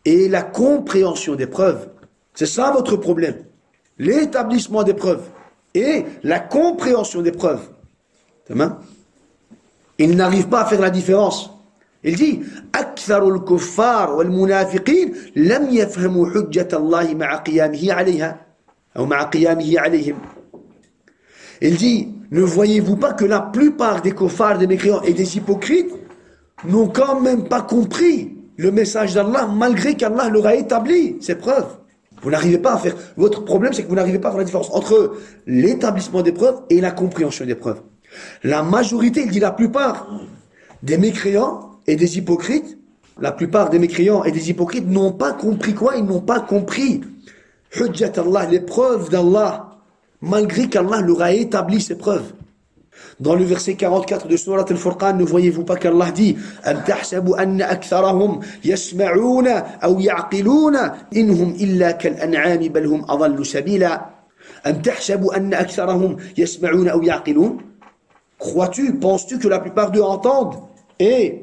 et la compréhension des preuves. C'est ça votre problème. L'établissement des preuves et la compréhension des preuves. Il n'arrive pas à faire la différence. Il dit أكثر الكفار والمنافقين لم يفهموا حجة الله مع قيامه عليها أو مع قيامه عليهم. Il dit, ne voyez-vous pas que la plupart des kuffars, des mécréants et des hypocrites n'ont quand même pas compris le message d'Allah malgré qu'Allah leur a établi ses preuves. Vous n'arrivez pas à faire... Votre problème, c'est que vous n'arrivez pas à faire la différence entre l'établissement des preuves et la compréhension des preuves. La majorité, il dit la plupart des mécréants et des hypocrites, n'ont pas compris quoi? Ils n'ont pas compris Hujjat Allah, les preuves d'Allah, malgré qu'Allah leur a établi ses preuves. Dans le verset 44 de Surat Al-Furqan, ne voyez-vous pas qu'Allah dit Am tahsabu anna aktharahum yasma'una aw ya'qiluna inhum illa kal-an'ami bal hum adallu sabila. Am tahsabu anna aktharahum yasma'una aw ya'qilun. Penses-tu que la plupart d'eux entendent et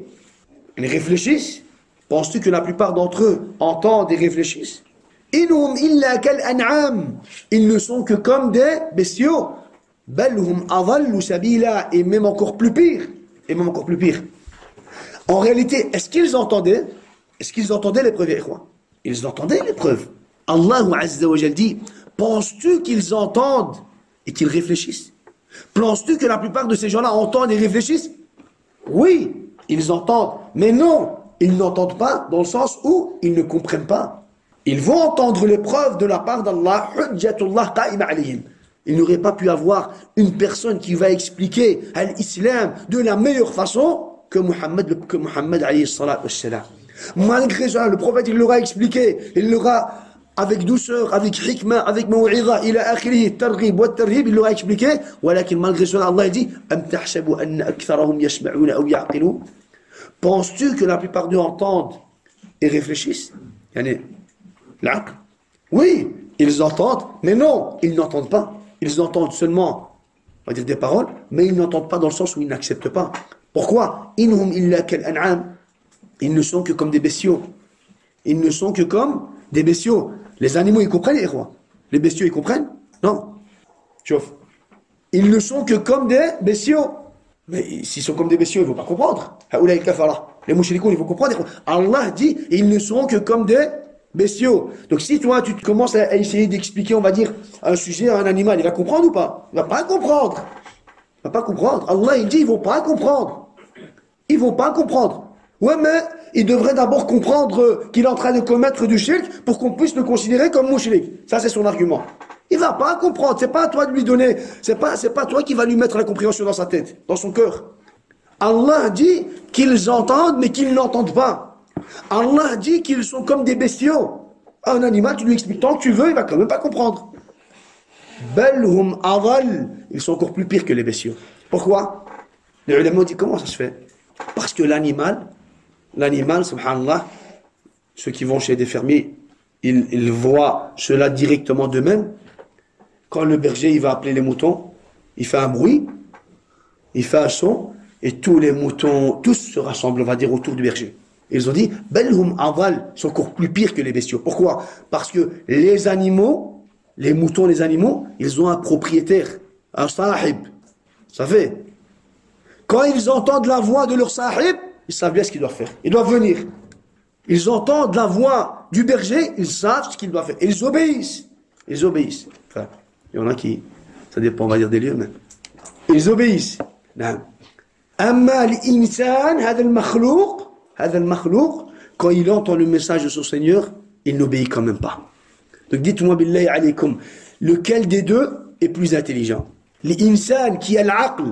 ils réfléchissent? Penses-tu que la plupart d'entre eux entendent et réfléchissent? Inhum illa kal an'am. Ils ne sont que comme des bestiaux. Bal hum adallu sabila. Et même encore plus pire. Et même encore plus pire. En réalité, est-ce qu'ils entendaient? Est-ce qu'ils entendaient l'épreuve, ikhwa? Ils entendaient l'épreuve. Allah Azza wa Jal dit, penses-tu qu'ils entendent et qu'ils réfléchissent? Penses-tu que la plupart de ces gens-là entendent et réfléchissent? Oui, ils entendent. Mais non, ils n'entendent pas dans le sens où ils ne comprennent pas. Ils vont entendre l'épreuve de la part d'Allah, hujjatullah qa'ima alayhim. Il n'aurait pas pu avoir une personne qui va expliquer l'islam de la meilleure façon que Muhammad alayhi salatu wassalam. Malgré ça, le prophète, il l'aura expliqué, il l'aura avec douceur, avec hikmah, avec maw'idha, ila akhirih, targhib wa tarhib, il l'aura expliqué. Walakin malgré cela, Allah dit, am tahsabu anna aktharahum yasma'una aw ya'qilun. Penses-tu que la plupart d'eux entendent et réfléchissent? Yani, l'aql. Oui, ils entendent, mais non, ils n'entendent pas. Ils entendent seulement, on va dire des paroles, mais ils n'entendent pas dans le sens où ils n'acceptent pas. Pourquoi? Inhum illa kal an'am. Ils ne sont que comme des bestiaux. Ils ne sont que comme des bestiaux. Les animaux, ils comprennent, les rois. Les bestiaux, ils comprennent? Non. Chauffe. Ils ne sont que comme des bestiaux. Mais s'ils sont comme des bestiaux, ils ne vont pas comprendre. Les mouchrikoun, ils vont comprendre. Allah dit, ils ne sont que comme des bestiaux. Donc si toi, tu commences à essayer d'expliquer, on va dire, un sujet à un animal, il va comprendre ou pas? Il ne va pas comprendre. Il ne va pas comprendre. Allah, il dit, ils ne vont pas comprendre. Ils ne vont pas comprendre. Ouais, mais il devrait d'abord comprendre qu'il est en train de commettre du shirk pour qu'on puisse le considérer comme mouchrik. Ça, c'est son argument. Il va pas comprendre. C'est pas à toi de lui donner. C'est pas toi qui va lui mettre la compréhension dans sa tête, dans son cœur. Allah dit qu'ils entendent, mais qu'ils n'entendent pas. Allah dit qu'ils sont comme des bestiaux. Un animal, tu lui expliques tant que tu veux, il va quand même pas comprendre. Belhum adal. Ils sont encore plus pires que les bestiaux. Pourquoi? Les ulama disent comment ça se fait? Parce que l'animal, subhanallah, ceux qui vont chez des fermiers, ils voient cela directement d'eux-mêmes. Quand le berger il va appeler les moutons, il fait un bruit, il fait un son, et tous les moutons, tous se rassemblent, on va dire, autour du berger. Ils ont dit, Belhum adal, sont encore plus pires que les bestiaux. Pourquoi? Parce que les animaux, les moutons, les animaux, ils ont un propriétaire, un sahib. Ça fait. Quand ils entendent la voix de leur sahib, ils savent bien ce qu'ils doivent faire. Ils doivent venir. Ils entendent la voix du berger, ils savent ce qu'ils doivent faire. Et ils obéissent. Ils obéissent. Enfin, il y en a qui, ça dépend, on va dire, des lieux, mais ils obéissent. Amma l'insan, hada al-makhlouq, quand il entend le message de son Seigneur, il n'obéit quand même pas. Donc dites-moi billahi alaykum, lequel des deux est plus intelligent? L'insan qui a l'aql,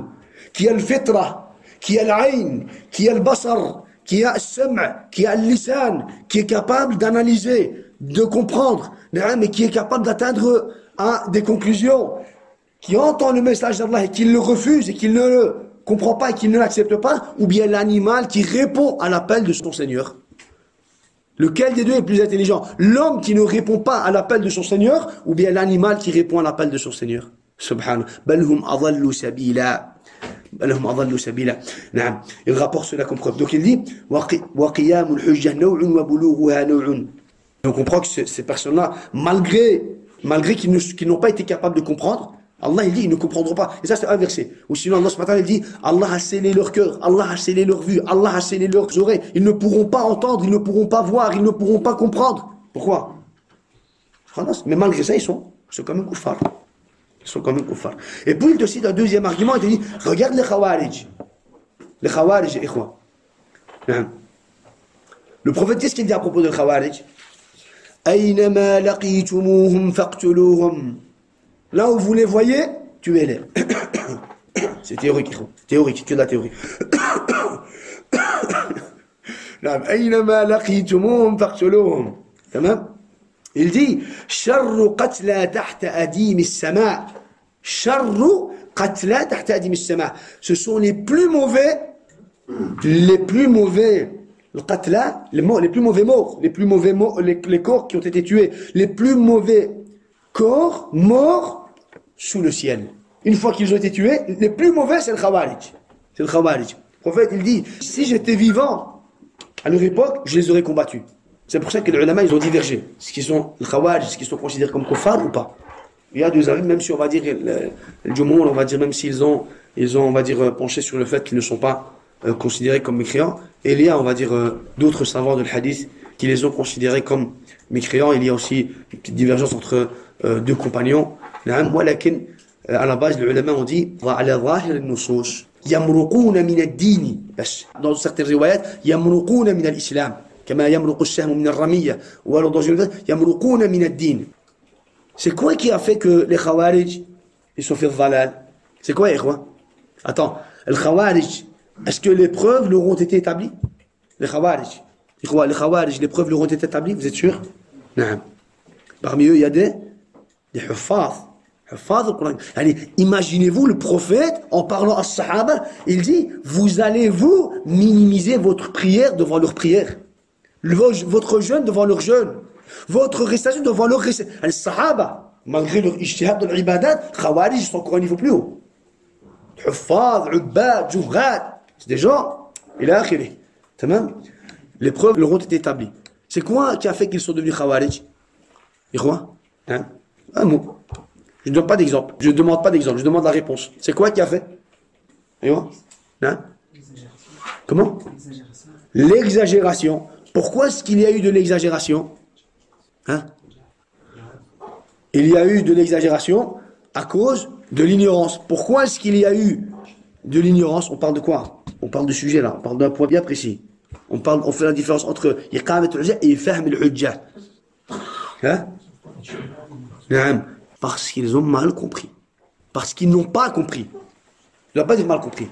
qui a le fitra, qui a l'ayn, qui a le basar, qui a le sam', qui a le lisan, qui est capable d'analyser, de comprendre, mais qui est capable d'atteindre à des conclusions, qui entend le message d'Allah et qui le refuse et qui ne le comprend pas et qui ne l'accepte pas, ou bien l'animal qui répond à l'appel de son Seigneur. Lequel des deux est plus intelligent? L'homme qui ne répond pas à l'appel de son Seigneur, ou bien l'animal qui répond à l'appel de son Seigneur? Subhanallah. Balhum adallu sabila. Balhum adallu sabila. Naam. Il rapporte cela comme preuve. Donc il dit, wa qiyamul hujjah naw'un wa bulughuha naw'un. On comprend que ces personnes-là, malgré qu'ils n'ont pas été capables de comprendre, Allah il dit, ils ne comprendront pas. Et ça c'est un verset. Ou sinon Allah subhanahu wa ta'ala il dit, Allah a scellé leur cœur, Allah a scellé leur vue, Allah a scellé leurs oreilles. Ils ne pourront pas entendre, ils ne pourront pas voir, ils ne pourront pas comprendre. Pourquoi? Mais malgré ça, ils sont quand même kuffar. Ils sont quand même kuffar. Et puis il te cite un deuxième argument, il te dit, regarde les khawarij. Les khawarij, ikhwa. Le prophète, qu'est-ce qu'il dit à propos des khawarij? Aynama laqitumuhum faqtuluhum. Là où vous les voyez, tuez-les. C'est théorique, théorique, que de la théorie. Aynama laqitumuhum faqtuluhum. Tamam? Il dit, Sharru qatla tahta adim as-sama'. Sharru qatla tahta adim as-sama'. Ce sont les plus mauvais, le qatla, les plus mauvais morts, les corps qui ont été tués, les plus mauvais corps morts sous le ciel. Une fois qu'ils ont été tués, les plus mauvais, c'est le khawarij. C'est le khawarij. Le prophète, il dit, si j'étais vivant, à leur époque, je les aurais combattus. C'est pour ça que les ulama, ils ont divergé. Est-ce qu'ils sont le Khawarij, est-ce qu'ils sont considérés comme kuffar ou pas? Il y a deux avis, même si on va dire, le Jumhur, on va dire, même s'ils ont, on va dire, penché sur le fait qu'ils ne sont pas considérés comme mécréants. Et il y a, on va dire, d'autres savants de l'hadith qui les ont considérés comme mécréants. Il y a aussi une petite divergence entre deux compagnons. ولكن à la base, les ulama ont dit, على ظاهر النصوص يمرقون من الدين. Dans certaines riwayat, يمرقون من الإسلام. كما يمرق السهم من الرمية. Ou alors dans une autre, يمرقون من الدين. C'est quoi qui a fait que les Khawarij, ils sont fait dhalal? C'est quoi, Ikhwa? Attends, les Khawarij, est-ce que les preuves leur ont été établies? Les Khawarij. Ikhwa, les Khawarij, les preuves leur ont été établies, vous êtes sûr? Non. Parmi eux, il y a des huffaz. Huffaz au Coran. Allez, imaginez-vous le prophète, en parlant à Sahaba, il dit, vous allez-vous minimiser votre prière devant leur prière? Votre jeûne devant leur jeûne? Votre récitation devant leur récitation. Les Sahaba, malgré leur ijtihad de l'ibadat, Khawarij sont encore un niveau plus haut. Huffaz, Ubbad, Juhad, c'est des gens, il a akhiri. Les preuves leur ont été établies. C'est quoi qui a fait qu'ils sont devenus Khawarij? Ikhwa? Hein? Un mot. Je ne donne pas d'exemple. Je ne demande pas d'exemple. Je demande la réponse. C'est quoi qui a fait? Ikhwa? Hein? Comment? L'exagération. Pourquoi est-ce qu'il y a eu de l'exagération? Hein? Il y a eu de l'exagération à cause de l'ignorance. Pourquoi est-ce qu'il y a eu de l'ignorance? On parle de quoi? On parle du sujet là. On parle d'un point bien précis. On fait la différence entre iqamat al-hujja et fahm al-hujja. Hein? Parce qu'ils ont mal compris. Parce qu'ils n'ont pas compris. Je ne dois pas dire mal compris.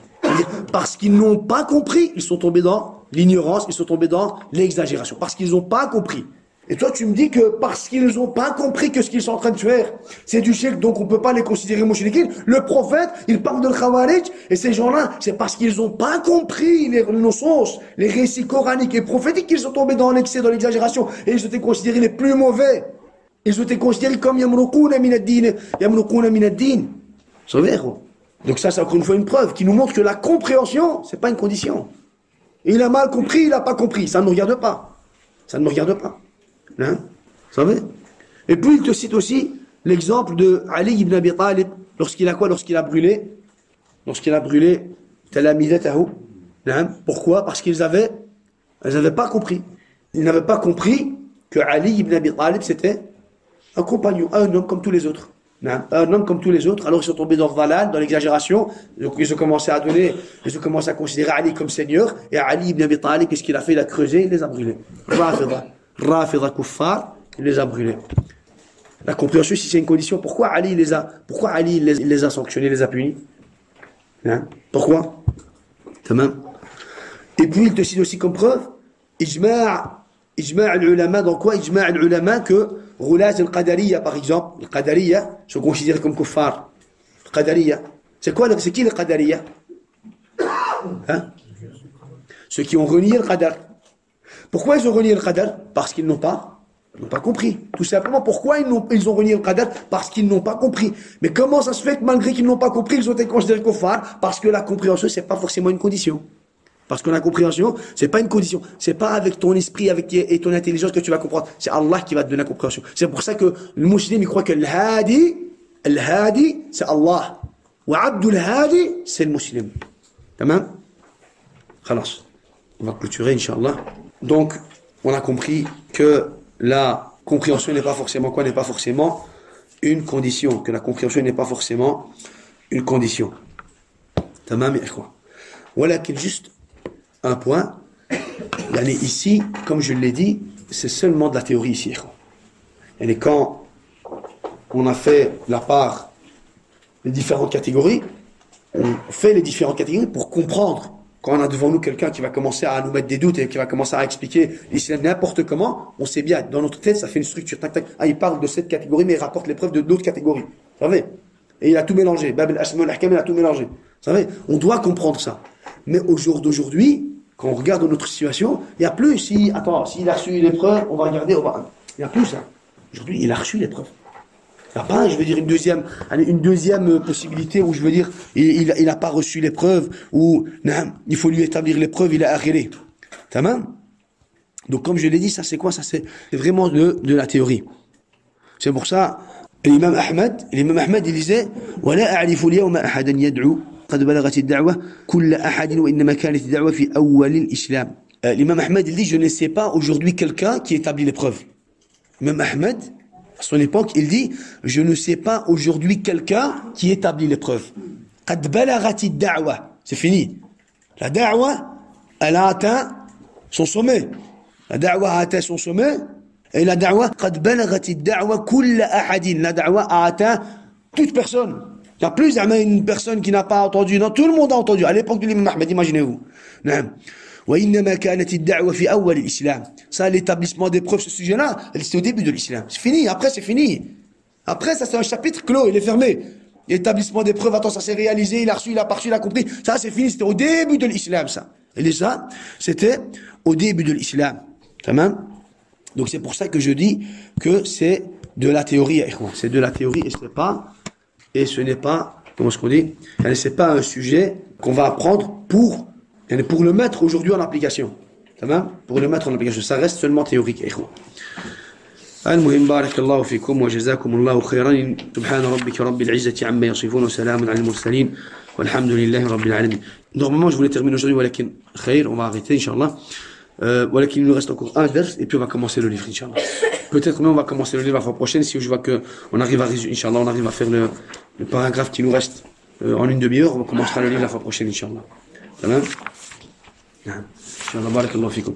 Parce qu'ils n'ont pas compris, ils sont tombés dans l'ignorance, ils sont tombés dans l'exagération. Parce qu'ils n'ont pas compris. Et toi, tu me dis que parce qu'ils n'ont pas compris que ce qu'ils sont en train de faire, c'est du shirk, donc on ne peut pas les considérer mouchrikin. Le prophète, il parle de Khawarij, et ces gens-là, c'est parce qu'ils n'ont pas compris les notions, les récits coraniques et prophétiques qu'ils sont tombés dans l'excès, dans l'exagération. Et ils ont été considérés les plus mauvais. Ils ont été considérés comme yamruquna min ad-din, yamruquna min ad-din. C'est vrai, gros. Donc ça, c'est encore une fois une preuve qui nous montre que la compréhension, c'est pas une condition. Il a mal compris, il n'a pas compris. Ça ne me regarde pas. Ça ne me regarde pas. Hein? Vous savez? Et puis il te cite aussi l'exemple de Ali ibn Abi Talib lorsqu'il a quoi? Lorsqu'il a brûlé Talamidatahu. Hein? Pourquoi? Parce qu'ils n'avaient pas compris. Ils n'avaient pas compris que Ali ibn Abi Talib c'était un compagnon, un homme comme tous les autres. Hein? Un homme comme tous les autres. Alors ils sont tombés dans le valal, dans l'exagération. Donc ils ont commencé à considérer Ali comme seigneur. Et Ali ibn Abi Talib, qu'est-ce qu'il a fait? Il a creusé, il les a brûlés. Rafida kuffar, il les a brûlés. La compréhension, si c'est une condition, pourquoi Ali les a sanctionnés, les a punis? Hein? Pourquoi? Tamam. Et puis il te cite aussi comme preuve, ijma' al-ulama, dans quoi? Ijma' al-ulama que Ghulaz al-Qadariya, par exemple, les Qadariya sont considérés comme kuffar. Qadariya. C'est qui les Qadariya? Hein? Ceux qui ont renié le Qadar. Pourquoi ils ont renié le Qadar? Parce qu'ils n'ont pas compris. Tout simplement, pourquoi ils ont renié le Qadar? Parce qu'ils n'ont pas compris. Mais comment ça se fait que malgré qu'ils n'ont pas compris, ils ont été considérés kuffar? Parce que la compréhension, c'est pas forcément une condition. Parce que la compréhension, c'est pas une condition. C'est pas avec ton esprit et ton intelligence que tu vas comprendre. C'est Allah qui va te donner la compréhension. C'est pour ça que le musulman, il croit que al-hadi, c'est Allah. Wa abdul hadi, c'est le musulman. Tamam? Khalas. On va clôturer, Inch'Allah. Donc, on a compris que la compréhension n'est pas forcément quoi? N'est pas forcément une condition. Que la compréhension n'est pas forcément une condition. Tamam, ya ikhwan. Voilà qu'il juste un point. Ici, comme je l'ai dit, c'est seulement de la théorie ici, ikhwan. Et quand on a fait la part des différentes catégories, on fait les différentes catégories pour comprendre. Quand on a devant nous quelqu'un qui va commencer à nous mettre des doutes et qui va commencer à expliquer l'islam n'importe comment, on sait bien, dans notre tête, ça fait une structure. Tac, tac. Ah, il parle de cette catégorie, mais il rapporte les preuves de d'autres catégories. Vous savez? Et il a tout mélangé. Bab al-Asma al-Ahkam, il a tout mélangé. Vous savez? On doit comprendre ça. Mais au jour d'aujourd'hui, quand on regarde notre situation, il n'y a plus s'il a reçu les preuves, on va regarder, il n'y a plus ça. Aujourd'hui, il a reçu les preuves. Il n'y a pas, je veux dire, une deuxième possibilité où je veux dire, il n'a pas reçu les preuves, ou il faut lui établir les preuves, il a arrêté. Tamam? Donc comme je l'ai dit, ça c'est quoi? Ça c'est vraiment de la théorie. C'est pour ça, l'imam Ahmed, il disait ولا أعرف اليوم أحدا يدعو قد بلغت الدعوة كل أحد وإنما كانت الدعوة في أول الإسلام. L'imam Ahmed, il dit, je ne sais pas aujourd'hui quelqu'un qui établit l'épreuve. L'imam Ahmed, à son époque, il dit, je ne sais pas aujourd'hui quelqu'un qui établit l'épreuve. قد بلغت الدعوة. C'est fini. La da'wa, elle a atteint son sommet. La da'wa a atteint son sommet. Et la da'wa, قد بلغت الدعوة كل أحد. La da'wa a atteint toute personne. Il n'y a plus une personne qui n'a pas entendu. Non, tout le monde a entendu. À l'époque de l'imam Ahmed, imaginez-vous. وإنما كانت الدعوة في أول الإسلام. Ça, l'établissement des preuves, ce sujet-là, c'est au début de l'islam. C'est fini. Après, c'est fini. Après, ça, c'est un chapitre clos. Il est fermé. L'établissement des preuves, attends, ça s'est réalisé, il a reçu, il a pas reçu, il a compris. Ça, c'est fini. C'était au début de l'islam, ça. Et ça, c'était au début de l'islam. Tamam? Donc, c'est pour ça que je dis que c'est de la théorie. C'est de la théorie et ce n'est pas, comment est-ce qu'on dit? C'est pas un sujet qu'on va apprendre pour le mettre aujourd'hui en application. Pour le mettre en application. Ça reste seulement théorique. المهم بارك الله فيكم وجزاكم الله خيرا سبحان ربك رب العزة عما يصفون وسلام على المرسلين والحمد لله رب العالمين. Normalement je voulais terminer aujourd'hui ولكن خير, on va arrêter Inch'Allah. ولكن il nous reste encore un vers et puis on va commencer le livre Inch'Allah. Peut-être même on va commencer le livre la fois prochaine si je vois que on arrive à Inch'Allah, on arrive à faire le paragraphe qui nous reste en une demi-heure, on commencera le livre la fois prochaine Inch'Allah. تمام؟ نعم. إن شاء الله بارك الله فيكم.